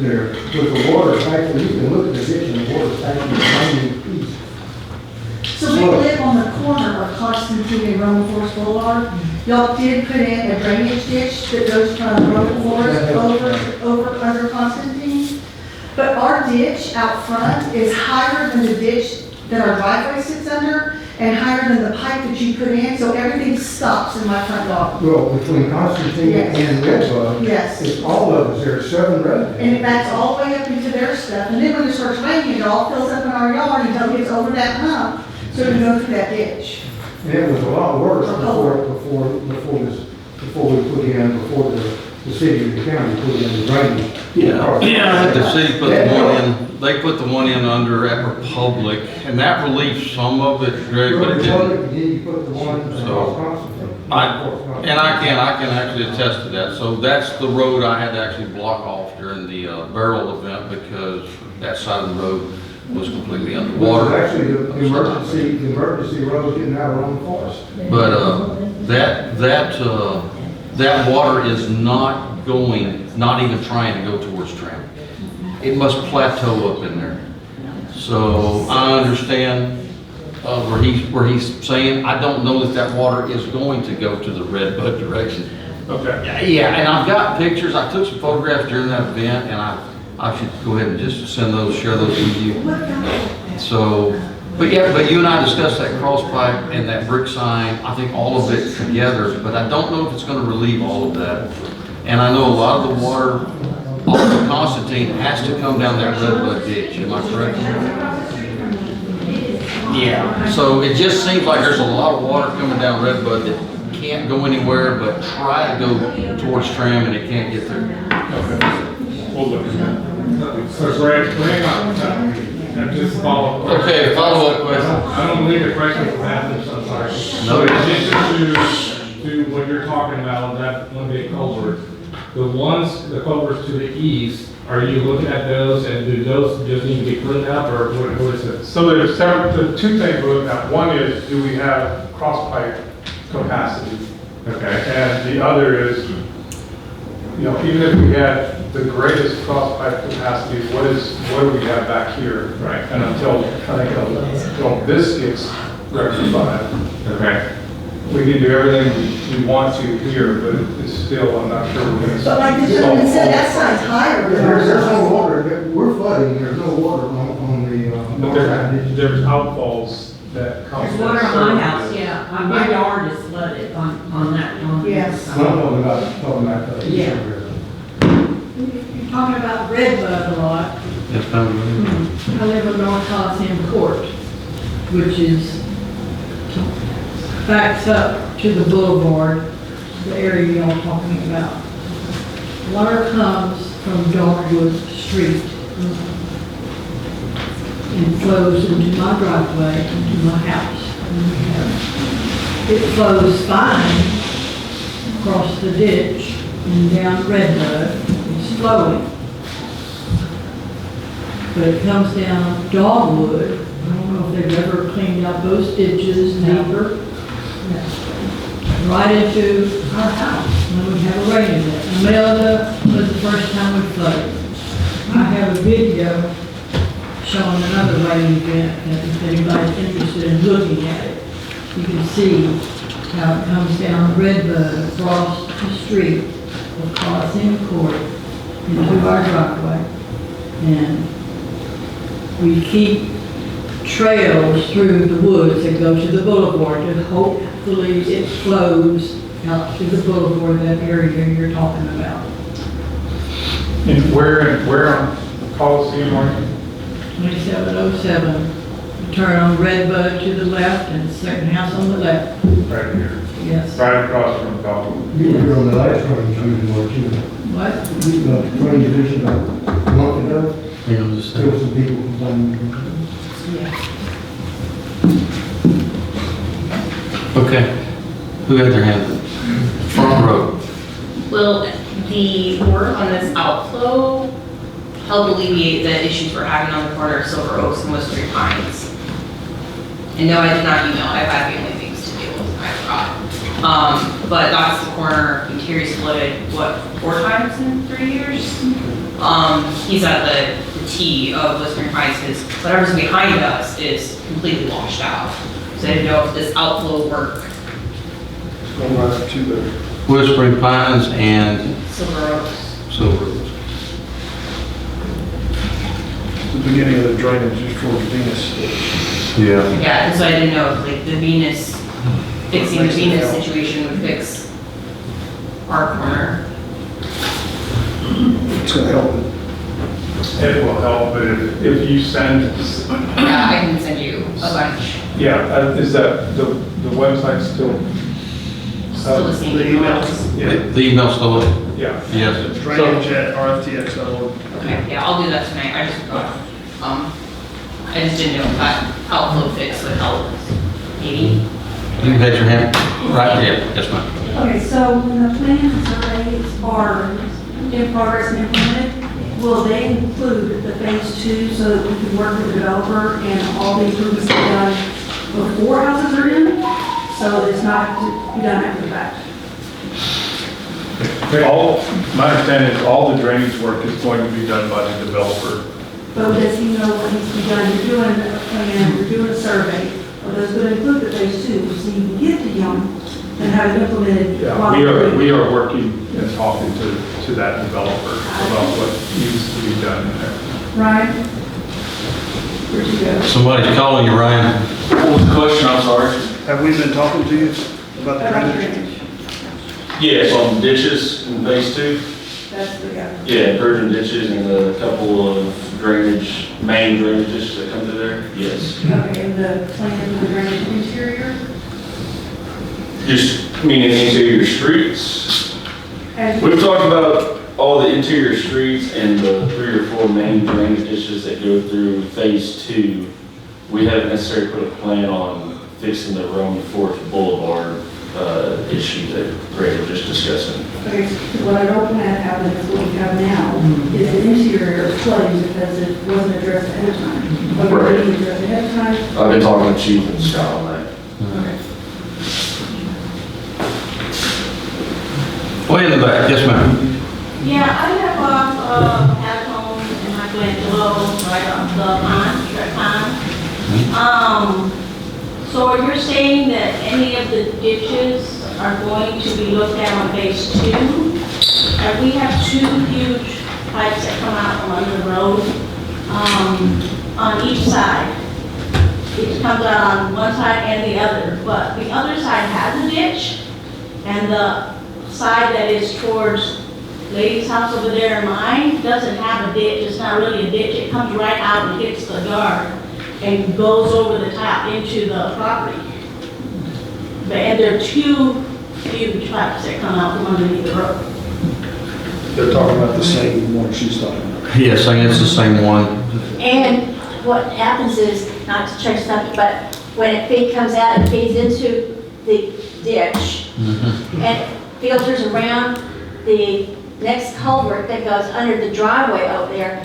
there, with the water, actually, you can look at the ditch and the water's actually running east. So we live on the corner of Constantine and Roman Forest Boulevard. Y'all did put in a drainage ditch that goes from Roman Forest over under Constantine. But our ditch out front is higher than the ditch that our driveway sits under and higher than the pipe that you put in, so everything stops in my front yard. Well, between Constantine Yes. and Redbud. Yes. It's all of us, there's 7 residents. And it backs all the way up into their stuff. And then when it starts raining, it all fills up in our yard until it gets over that hump, so we go through that ditch. And it was a lot worse before the city and the county put in the drainage. Yeah, the city put the one in, they put the one in under at Republic, and that relieved some of it, Greg, but it didn't. And then you put the one across Constantine. I can actually attest to that. So that's the road I had to actually block off during the barrel event because that side of the road was completely Which underwater. is actually the emergency road getting out around the forest. But that water is not going, not even trying to go towards Tram. It must plateau up in there. So I understand where he's saying, I don't know that water is going to go to the Redbud direction. Okay. Yeah, and I've got pictures, I took some photographs during that event, and I should go ahead and just send those, share those with you. So, but you and I discussed that cross pipe and that brick sign, I think all of it together, but I don't know if it's gonna relieve all of that. And I know a lot of the water off of Constantine has to come down that Redbud ditch, am I correct? Yeah. So it just seems like there's a lot of water coming down Redbud that can't go anywhere but try to go towards Tram and it can't get there. Okay. We'll look at that. So Greg, and just follow up. Okay, follow-up question. I don't believe the question from Athens, I'm sorry. No. So in addition to what you're talking about, that one big culvert, The ones, the culverts to the east, are you looking at those and do those just need to be cleaned up or what is it? So there's the two things we're looking at. One is, do we have cross pipe capacity? Okay. And the other is, even if we had the greatest cross pipe capacity, what do we have back here? Right. And until this gets rectified, Okay. we can do everything we want to here, but it's still, I'm not sure we're gonna. But like the gentleman said, that side's higher than There's no ours. water, we're flooding, there's no water on the, But north there- side. there's outfalls that come. There's water on my house, yeah, my yard is flooded on that one. Yes. I'm talking about, Yeah. You're talking about Redbud a lot. Yes, ma'am. I live in North Coliseum Court, which is, backs up to the boulevard, the area y'all talking about. Water comes from Darkwood Street and flows into my driveway, into my house. It flows fine across the ditch and down Redbud. It's flowing. But it comes down Dogwood. I don't know if they've ever cleaned out those ditches deeper. Right into our house when we have a rain event. Imelda was the first time we flooded. I have a video showing another rain event, and if anybody's interested in looking at it, you can see how it comes down Redbud across the street of Coliseum Court into our driveway. And we keep trails through the woods that go to the boulevard to hopefully it flows out to the boulevard, that area you're talking about. And where on Coliseum are you? 2707, you turn on Redbud to the left and the second house on the left. Right here. Yes. Right across from Dogwood. you were on the last one, you were too. What? The train division, a month ago, Yeah, I'm just there saying. were some people complaining. Yeah. Okay. Who had their hand up? Front row. Will the work on this outflow help alleviate the issues we're having on the corner of Silver Oaks and West Street Pines? And no, I did not email, I've had family things to deal with, I forgot. But that's the corner, interior's flooded, what, 4 times in 3 years? He's at the T of West Street Pines, because whatever's behind us is completely washed out. So I didn't know if this outflow work, Going right to the, Whispering Pines and Silver Oaks. Silver Oaks. the beginning of the drainage is towards Venus. Yeah. Yeah, and so I didn't know if like the Venus, fixing the Venus situation would fix our corner. It's gonna help it. It will help, but if you send, Yeah, I can send you a bunch. yeah, is that, the website still? Still the same emails. Yeah, The email still up? yeah. Yes. Drainage@rftx.org. Okay, yeah, I'll do that tonight, I just forgot. I just didn't know if that outflow fix would help, maybe. You had your hand? Right, yeah, yes, ma'am. Okay, so when the plans and surveys are in progress and implemented, will they include the phase 2 so that we can work with the developer and all the improvements be done before houses are in? So it's not to be done after the fact? My understanding is all the drainage work is going to be done by the developer. But does he know what needs to be done? You're doing a plan, you're doing a survey, are those going to include the phase 2 so you can get to him and have it implemented? Yeah, we are working and talking to that developer about what needs to be done in there. Ryan? Where'd you go? Somebody's calling you, Ryan. What was the question, I'm sorry? Have we been talking to you about the About drainage? drainage. Yes, on ditches in phase 2. That's the guy. Yeah, improving ditches and a couple of drainage, main drainage ditches that come through there, yes. Okay, and the plan for the drainage interior? Just meaning interior streets. And We've talked about all the interior streets and the 3 or 4 main drainage ditches that go through phase 2. We haven't necessarily put a plan on fixing the Roman Forest Boulevard issue that Greg was just discussing. Okay, so what I don't want to happen is what we have now, is an interior flooding because it wasn't addressed ahead of time. But Right. it was addressed ahead of time. I've been talking to Chief and Scott on that. Way in the back, yes, ma'am. Yeah, I have at home in my Glendalough, right on the pond, Shrek Pond. So you're saying that any of the ditches are going to be looked at on phase 2? And we have 2 huge pipes that come out from under the road, on each side. It comes out on one side and the other, but the other side has a ditch, and the side that is towards lady's house over there, mine, doesn't have a ditch. It's not really a ditch. It comes right out and hits the yard and goes over the top into the property. And there are 2 huge pipes that come out from underneath the road. They're talking about the same one she's talking about. Yes, I think it's the same one. And what happens is, not to change something, but when it comes out, it feeds into the ditch and filters around the next culvert that goes under the driveway over there.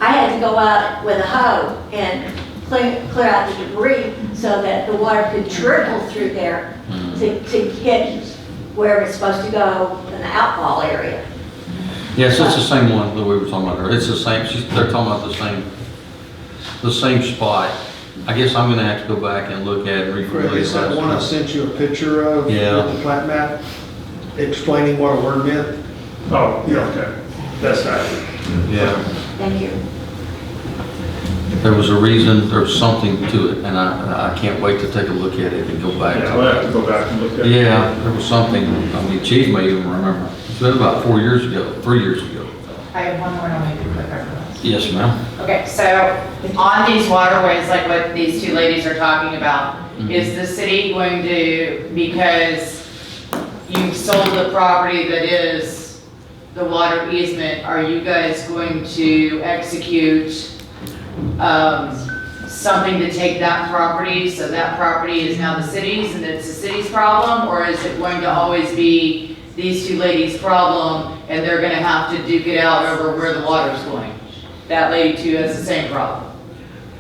I had to go out with a hoe and clear out the debris so that the water could trickle through there to get where it's supposed to go in the outfall area. Yes, it's the same one that we were talking about earlier. It's the same, they're talking about the same spot. I guess I'm gonna have to go back and look at it. Is that one I sent you a picture of? Yeah. With the plat map, explaining what a word meant? Oh, yeah, okay. That's not it. Yeah. Thank you. There was a reason, there was something to it, and I can't wait to take a look at it and go back. Yeah, we'll have to go back and look at it. Yeah, there was something, I mean, Chief may even remember. It's been about 4 years ago, 3 years ago. I have one more, and I'll make it quick, I promise. Yes, ma'am. Okay, so on these waterways, like what these 2 ladies are talking about, is the city going to, because you've sold the property that is the water easement, are you guys going to execute something to take that property, so that property is now the city's and it's the city's problem? Or is it going to always be these 2 ladies' problem and they're gonna have to duke it out over where the water's going? That lady too has the same problem.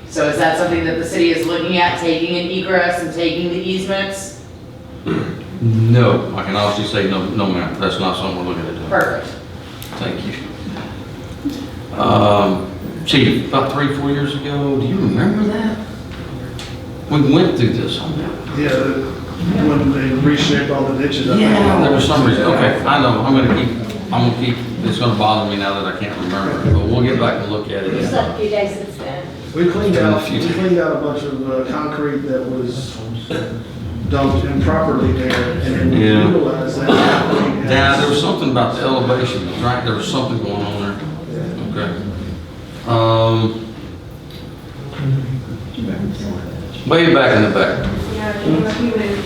So is that something that the city is looking at, taking an egress and taking the easements? No, I can honestly say no, ma'am. That's not something we're looking at doing. Perfect. Thank you. Chief, about 3-4 years ago, do you remember that? We went through this on that. Yeah, when they reshaped all the ditches. Yeah, there was some reason. Okay, I know. I'm gonna keep. It's gonna bother me now that I can't remember it. But we'll get back and look at it. It's like a few days since then. We cleaned out a bunch of concrete that was dumped improperly there, and then we Yeah. utilized that. Yeah, there was something about the elevation, right? There was something going on there. Okay. Way back in the back. Yeah, he was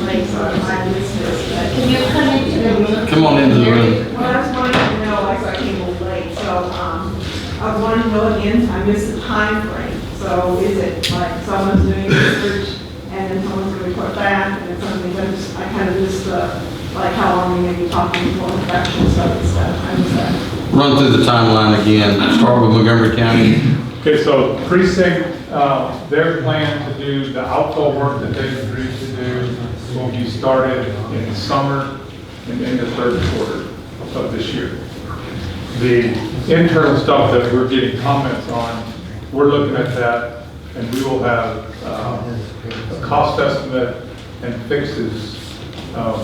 late, so I missed this. Can you come into the room? Come on into the room. Well, I was wanting to know, like, I came a little late, so, I was wanting to know again, I missed the time frame. So is it like someone's doing research and then someone's going to report back and then something, I kind of missed like how long we may be talking for actual stuff and stuff. I missed that. Run through the timeline again. Start with Montgomery County. Okay, so precinct, their plan to do the outfall work that they've agreed to do will be started in the summer and in the 3rd quarter of this year. The internal stuff that we're getting comments on, we're looking at that, and we will have a cost estimate and fixes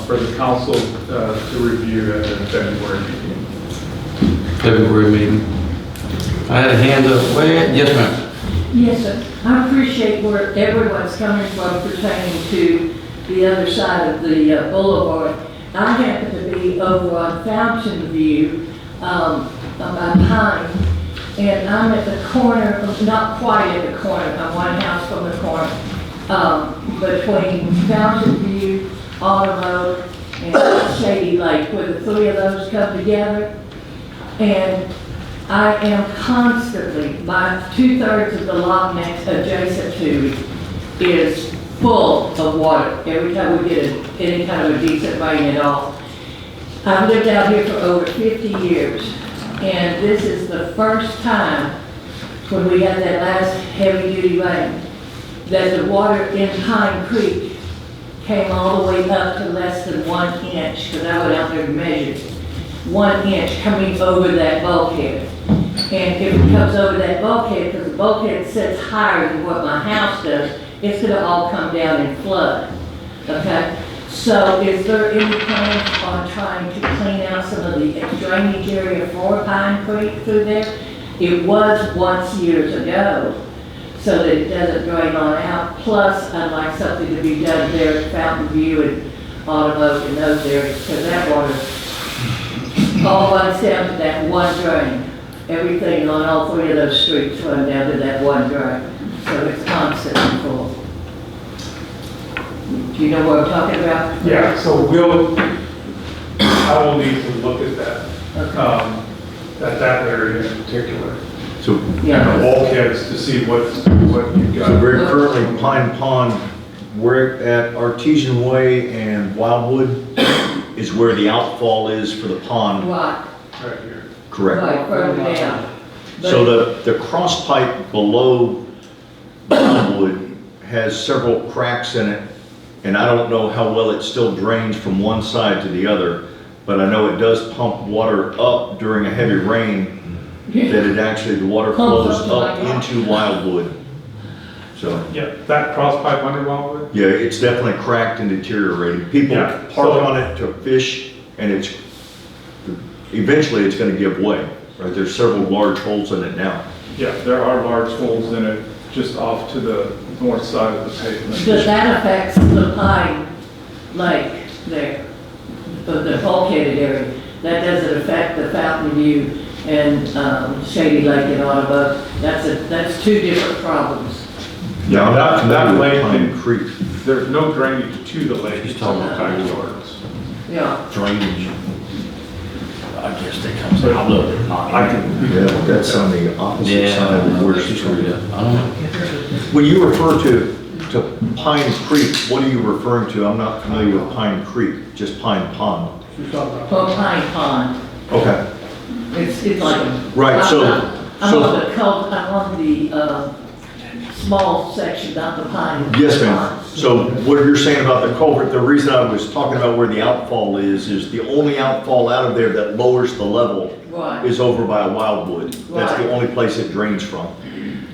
for the council to review at the February meeting. February meeting. I had a hand up. Yes, ma'am. Yes, sir. I appreciate where everyone's coming from pertaining to the other side of the boulevard. I happen to be over on Fountain View, on Pine, and I'm at the corner, not quite at the corner, I'm one house from the corner, between Fountain View, Autumn Road, and Shady Lake, where the 3 of those come together. And I am constantly, my 2/3 of the lot next adjacent to it is full of water every time we get any kind of a decent rain at all. I've lived out here for over 50 years, and this is the first time when we had that last heavy-duty rain that the water in Pine Creek came all the way up to less than 1 inch, because I went out there and measured 1 inch coming over that bulkhead. And if it comes over that bulkhead, because the bulkhead sits higher than what my house does, it's gonna all come down and flood, okay? So is there any plans on trying to clean out some of the drainage area for Pine Creek through there? It was once years ago, so that it doesn't drain on out. Plus, I'd like something to be done there at Fountain View and Autumn Oak and those areas, because that water all runs down to that one drain. Everything on all 3 of those streets run down to that one drain, so it's constantly full. Do you know what I'm talking about? Yeah, so I will need to look at that, at that area in particular. So, And the bulkheads to see what you've got. so very currently Pine Pond, we're at Artesian Way and Wildwood is where the outfall is for the pond. Right. Right here. Correct. Right, further down. So the cross pipe below Wildwood has several cracks in it, and I don't know how well it still drains from one side to the other, but I know it does pump water up during a heavy rain, that it actually, the water flows up into Wildwood. So, Yeah, that cross pipe under Wildwood? yeah, it's definitely cracked and deteriorated. People Yeah, park so- on it to fish, and eventually it's gonna give way, right? There's several large holes in it now. Yeah, there are large holes in it just off to the north side of the pavement. But that affects the Pine Lake there, the bulkheaded area. That doesn't affect the Fountain View and Shady Lake and Autumn Oak. That's 2 different problems. Yeah, I'm not That familiar lake, with Pine Creek. there's no drainage to the lake, He's it's talking all about backyards. Yeah. Drainage. I guess they come to, I look, it's not. I can. Yeah, that's on the opposite side of where she's I don't know. When you refer to Pine Creek, what are you referring to? I'm not familiar with Pine Creek, just Pine Pond. Well, Pine Pond. Okay. It's like. Right, so- I'm on the small section, not the Pine. Yes, ma'am. So what you're saying about the culvert, the reason I was talking about where the outfall is the only outfall out of there that lowers the level Right. is over by Wildwood. That's the Right. only place it drains from.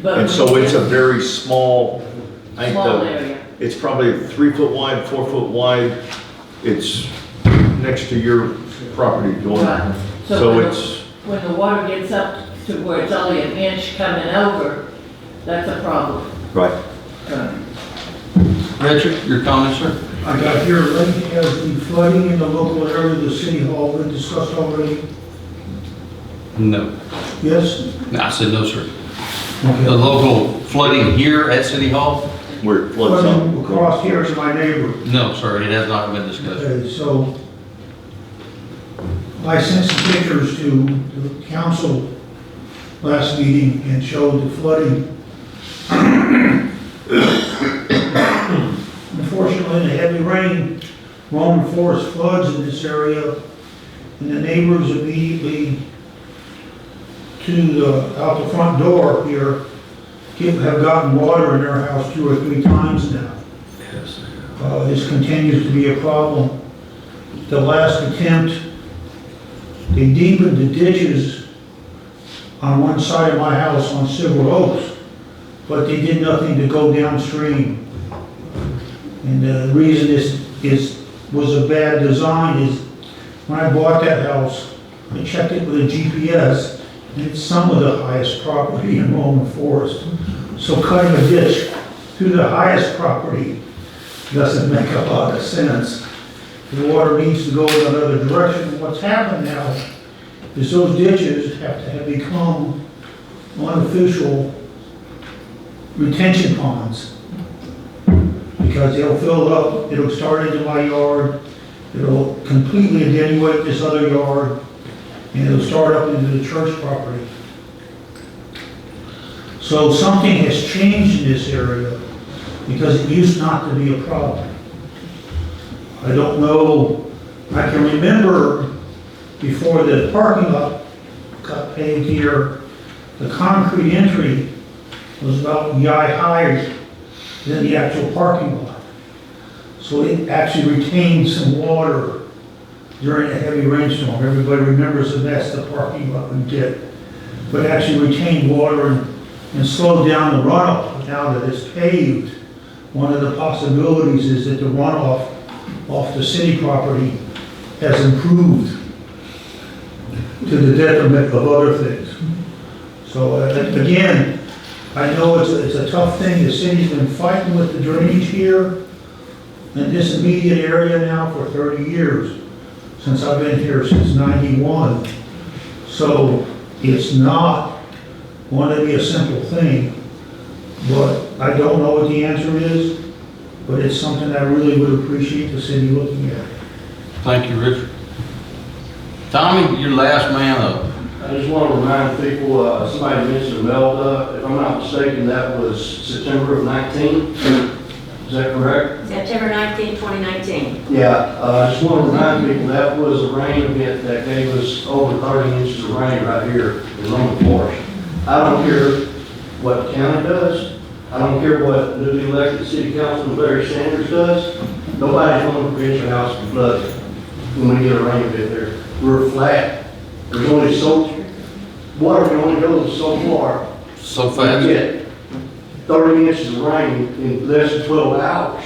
But And so it's a very small, I think Small area. it's probably 3 foot wide, 4 foot wide. It's next to your property door. Right. So when it's, when the water gets up to where it's only an inch coming over, that's a problem. right. Richard, your comments, sir? I got here, Lynn, has the flooding in the local area of the city hall been discussed already? No. Yes? I said no, sir. The local flooding here at City Hall? Where it floods Flooding up. across here to my neighbor. No, sir, it has not been discussed. Okay, so I sent some pictures to the council last meeting and showed the flooding. Unfortunately, the heavy rain, Roman Forest floods in this area, and the neighbors immediately out the front door here have gotten water in their house 2 or 3 times now. This continues to be a problem. The last attempt, they deepened the ditches on one side of my house on Silver Oaks, but they did nothing to go downstream. And the reason this was a bad design is when I bought that house, I checked it with a GPS, and it's some of the highest property in Roman Forest. So cutting a ditch through the highest property doesn't make a lot of sense. The water needs to go in another direction. What's happened now is those ditches have become unofficial retention ponds. Because they'll fill up, it'll start into my yard, it'll completely attenuate this other yard, and it'll start up into the church property. So something has changed in this area because it used not to be a problem. I don't know, I can remember before the parking lot got paved here, the concrete entry was about yay higher than the actual parking lot. So it actually retained some water during a heavy rainstorm. Everybody remembers the mess the parking lot would get. But it actually retained water and slowed down the runoff. Now that it's paved, one of the possibilities is that the runoff off the city property has improved to the detriment of other things. So again, I know it's a tough thing. The city's been fighting with the drainage here in this immediate area now for 30 years, since I've been here since '91. So it's not going to be a simple thing, but I don't know what the answer is, but it's something I really would appreciate the city looking at. Thank you, Richard. Tommy, you're last man up. I just want to remind people, somebody mentioned Melda, if I'm not mistaken, that was September of 19. Is that correct? September 19, 2019. Yeah, I just want to remind people that was a rain event that gave us over 30 inches of rain right here in Roman Forest. I don't care what the county does. I don't care what newly elected city councilman Larry Sanders does. Nobody's going to prevent your house from flooding when we get a rain event there. We're flat. There's only water can only go so far. So fast. You get 30 inches of rain in less than 12 hours.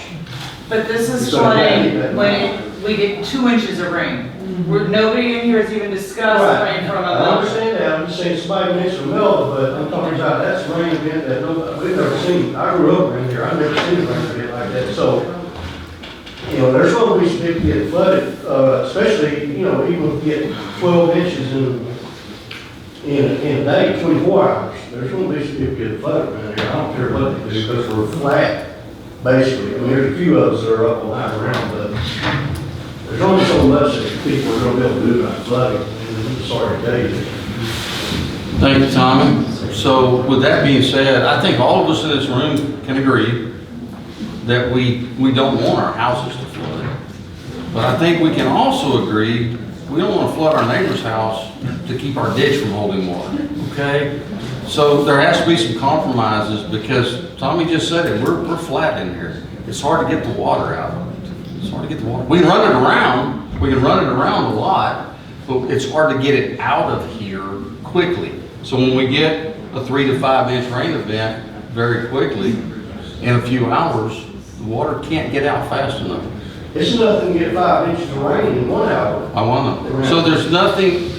But this is So flooding that- when we get 2 inches of rain. Nobody in here has even discussed Right. rain from a I mountain. understand that, I'm just saying somebody mentioned Melba, but I'm talking about that's a rain event that we've never seen. I grew up around here, I've never seen a rain event like that, so, you know, there's going to be some people get flooded, especially, you know, even if you get 12 inches in a day, 24 hours, there's going to be some people get flooded around here. I don't care what they do, because we're flat, basically. I mean, there's a few of us that are up on high ground, but there's only so much that people are going to be able to do about flooding. I'm sorry to tell you. Thank you, Tommy. So with that being said, I think all of us in this room can agree that we don't want our houses to flood. But I think we can also agree, we don't want to flood our neighbor's house to keep our ditch from holding water, okay? So there has to be some compromises because Tommy just said it, we're flat in here. It's hard to get the water out. It's hard to get the water. We can run it around a lot, but it's hard to get it out of here quickly. So when we get a 3 to 5 inch rain event very quickly, in a few hours, the water can't get out fast enough. It's nothing to get 5 inches of rain in 1 hour. I want to. So there's nothing.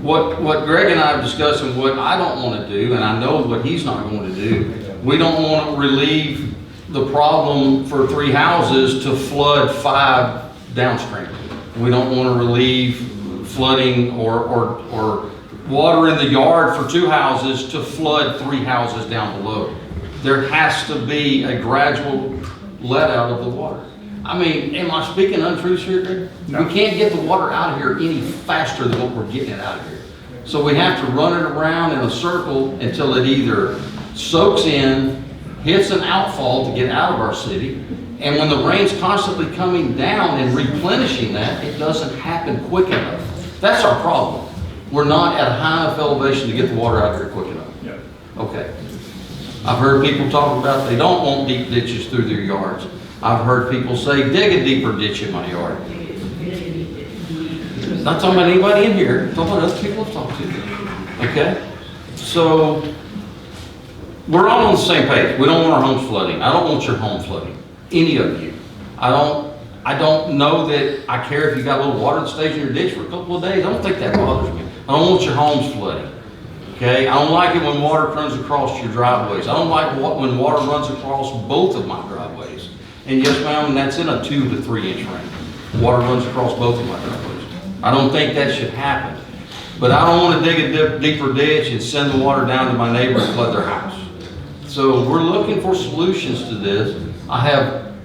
What Greg and I have discussed and what I don't want to do, and I know what he's not going to do, we don't want to relieve the problem for 3 houses to flood 5 downstream. We don't want to relieve flooding or water in the yard for 2 houses to flood 3 houses down below. There has to be a gradual let out of the water. I mean, am I speaking untruths here, Greg? No. We can't get the water out of here any faster than what we're getting it out of here. So we have to run it around in a circle until it either soaks in, hits an outfall to get out of our city, and when the rain's constantly coming down and replenishing that, it doesn't happen quick enough. That's our problem. We're not at a high enough elevation to get the water out of here quick enough. Yep. Okay. I've heard people talk about they don't want deep ditches through their yards. I've heard people say, dig a deeper ditch in my yard. Not talking about anybody in here, I'm talking about other people I've talked to. Okay? So, we're all on the same page. We don't want our homes flooding. I don't want your home flooding. Any of you. I don't know that I care if you got a little water that stays in your ditch for a couple of days. I don't think that bothers me. I don't want your homes flooding. Okay? I don't like it when water runs across your driveways. I don't like when water runs across both of my driveways. And yes, ma'am, and that's in a 2 to 3 inch rain. Water runs across both of my driveways. I don't think that should happen. But I don't want to dig a deeper ditch and send the water down to my neighbor and flood their house. So we're looking for solutions to this. I have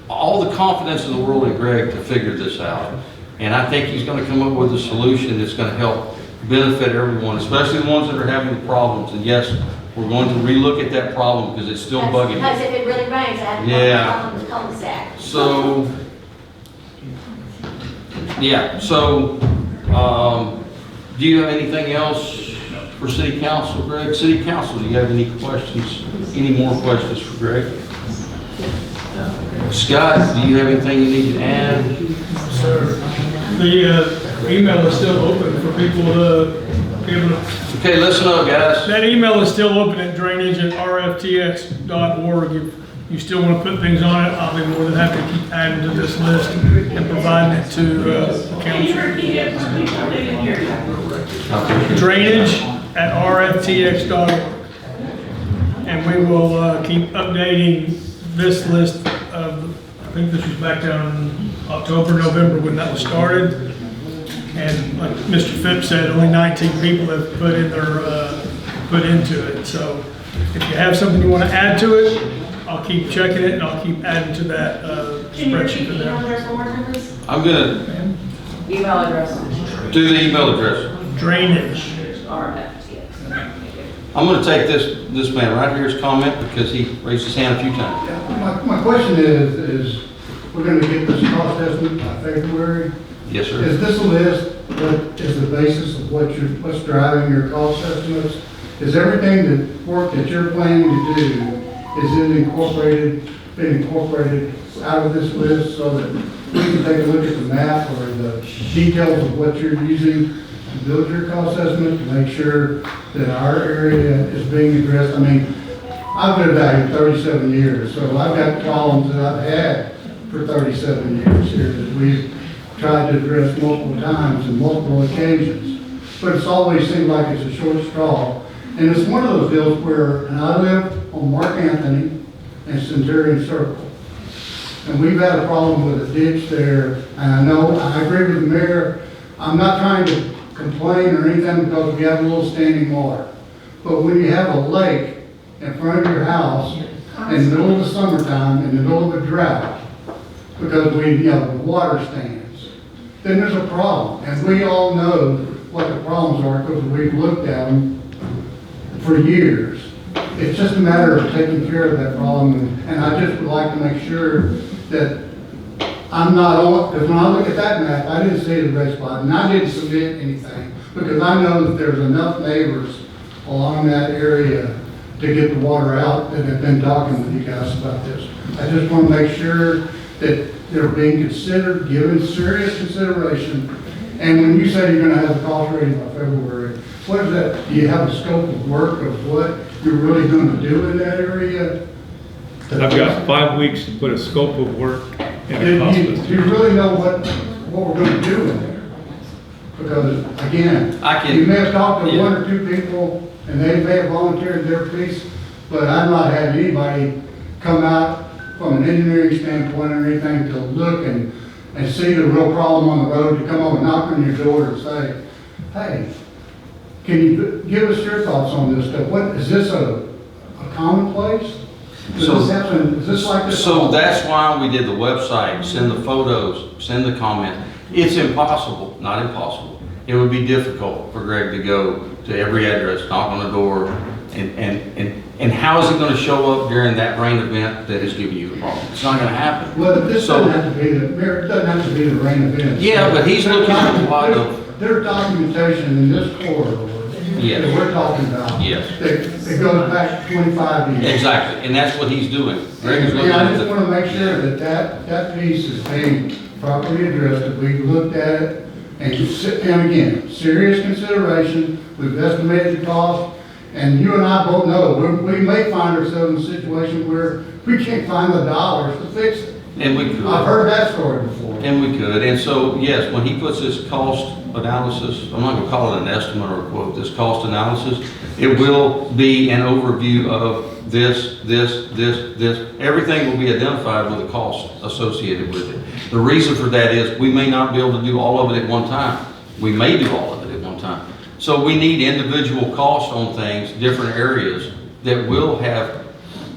all the confidence in the world in Greg to figure this out. And I think he's going to come up with a solution that's going to help benefit everyone, especially the ones that are having the problems. And yes, We're going to relook at that problem because it's still bugging Because me. if it really rains, I have Yeah. to call the cul-de-sac. So, yeah, so, do you have anything else for city council, Greg? City council, do you have any questions, any more questions for Greg? Scott, do you have anything you need to add? Sir, the email is still open for people to be able to. Okay, listen up, guys. That email is still open at drainage@rftx.org. If you still want to put things on it, I'll be more than happy to keep adding to this list and providing it to the Can you council. repeat it for people that didn't hear you? Drainage@rftx.org. And we will keep updating this list of, I think this was back down in October, November when that was started. And like Mr. Phipps said, only 19 people have put in their, put into it. So if you have something you want to add to it, I'll keep checking it and I'll keep adding to that Can you repeat spreadsheet for the email them. address one more time, please? I'm gonna Email address. do the email address. Drainage. I'm gonna take this man right here's comment because he raised his hand a few times. My question is we're gonna get this cost estimate by February. Yes, sir. Is this a list that is the basis of what's driving your cost estimates? Is everything that work that you're planning to do, is it been incorporated out of this list so that we can take a look at the map or the details of what you're using to build your cost estimate to make sure that our area is being addressed? I mean, I've lived out here 37 years, so I've got problems that I've had for 37 years here that we've tried to address multiple times and multiple occasions. But it's always seemed like it's a short straw. And it's one of those deals where, and I live on Mark Anthony and Centurion Circle. And we've had a problem with a ditch there. And I know, I agree with the mayor, I'm not trying to complain or anything because we have a little standing water. But when you have a lake in front of your house in the middle of the summertime, in the middle of a drought, because the water stands, then there's a problem. And we all know what the problems are because we've looked at them for years. It's just a matter of taking care of that problem. And I just would like to make sure that I'm not on, because when I look at that map, I didn't see the red spot, and I didn't submit anything, because I know that there's enough neighbors along that area to get the water out that have been talking with you guys about this. I just want to make sure that they're being considered, given serious consideration. And when you say you're gonna have a cost rating by February, what is that? Do you have a scope of work of what you're really gonna do in that area? I've got 5 weeks to put a scope of work in a cost Do estimate. you really know what we're gonna do in there? Because, again, you may have talked to one or two people, and they may have volunteered their piece, but I've not had anybody come out from an engineering standpoint or anything to look and see the real problem on the road, to come over and knock on your door and say, hey, can you give us your thoughts on this stuff? What, is this a commonplace? Does this happen, is this like this? So that's why we did the website, send the photos, send the comment. It's impossible, not impossible. It would be difficult for Greg to go to every address, knock on the door, and how is it gonna show up during that rain event that is giving you the problem? It's not gonna happen. Well, this doesn't have to be the, Mayor, it doesn't have to be the rain event. Yeah, but he's looking at a lot of, There's documentation in this corridor Yes. that we're talking about. Yes. That goes back 25 years. Exactly, and that's what he's doing. Greg is looking Yeah, I at just the, want to make sure that piece is being properly addressed, that we've looked at it, and again, serious consideration, we've estimated the cost, and you and I both know, we may find ourselves in a situation where we can't find the dollars to fix it. and we could. I've heard that story before. And we could, and so, yes, when he puts this cost analysis, I'm not gonna call it an estimate or a quote, this cost analysis, it will be an overview of this, everything will be identified with the cost associated with it. The reason for that is, we may not be able to do all of it at one time. We may do all of it at one time. So we need individual costs on things, different areas, that will have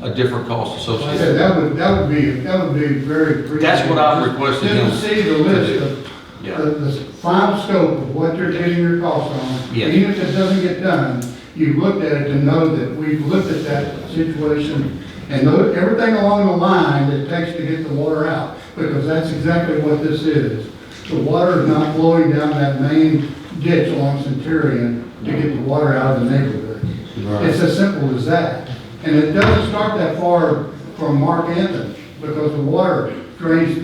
a different cost Like I associated. said, that would be very appreciated. That's what I've requested him Just to see the list to do. of, Yeah. the final scope of what you're getting your cost on. Yes. Even if it doesn't get done, you've looked at it to know that we've looked at that situation and know everything along the line that it takes to get the water out, because that's exactly what this is. The water is not flowing down that main ditch along Centurion to get the water out of the neighborhood. It's as simple as that. And it doesn't start that far from Mark Anthony, because the water drains,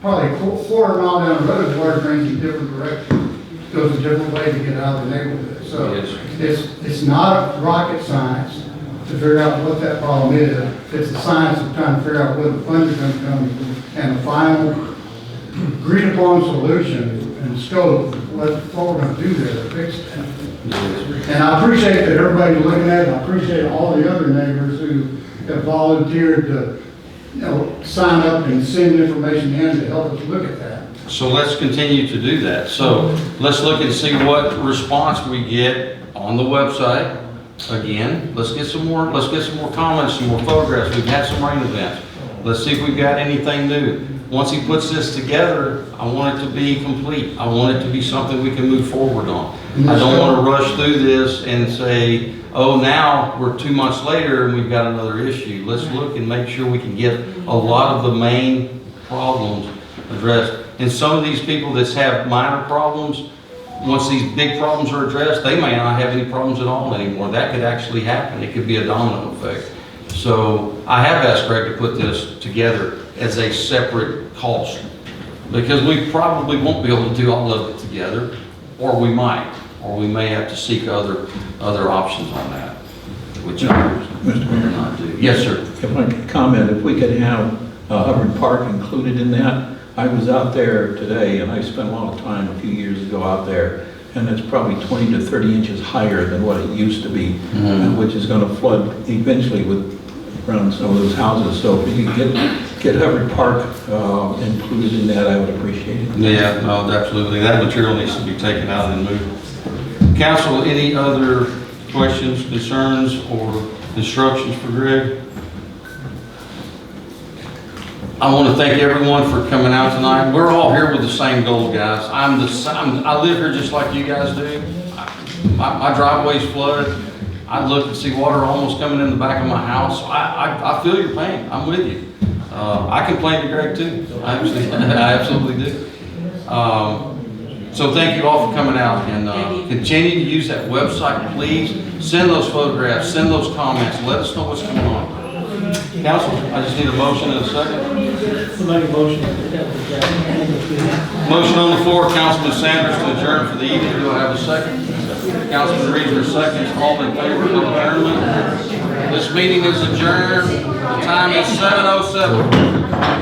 probably a quarter mile down the road, the water drains in different directions. Goes a different way to get out of the neighborhood. So it's not rocket science to figure out what that problem is. It's the science of trying to figure out where the funds are going to come and the final agreed upon solution and scope of what we're going to do there to fix that. And I appreciate that everybody's looking at it. I appreciate all the other neighbors who have volunteered to, sign up and send information in to help us look at that. So let's continue to do that. So let's look and see what response we get on the website. Again, let's get some more comments, some more photographs. We've had some rain events. Let's see if we've got anything new. Once he puts this together, I want it to be complete. I want it to be something we can move forward on. I don't want to rush through this and say, oh, now we're 2 months later and we've got another issue. Let's look and make sure we can get a lot of the main problems addressed. And some of these people that have minor problems, once these big problems are addressed, they may not have any problems at all anymore. That could actually happen. It could be a domino effect. So I have asked Greg to put this together as a separate cost, because we probably won't be able to do all of it together, or we might, or we may have to seek other options on that, which I will not do. Yes, sir. If I could comment, if we could have Hubbard Park included in that. I was out there today, and I spent a lot of time a few years ago out there, and it's probably 20 to 30 inches higher than what it used to be, which is going to flood eventually around some of those houses. So if you could get Hubbard Park included in that, I would appreciate it. Yeah, no, absolutely. That material needs to be taken out and moved. Council, any other questions, concerns, or instructions for Greg? I want to thank everyone for coming out tonight. We're all here with the same goal, guys. I live here just like you guys do. My driveway's flooded. I look and see water almost coming in the back of my house. I feel your pain. I'm with you. I complain to Greg too. I absolutely do. So thank you all for coming out, and continue to use that website, please. Send those photographs, send those comments. Let us know what's going on. Council, I just need a motion and a second. Motion on the floor, Councilman Sanders to adjourn for the evening. Do I have a second? Councilman Reader seconds. All in favor of adjournment? This meeting is adjourned. The time is 7:07.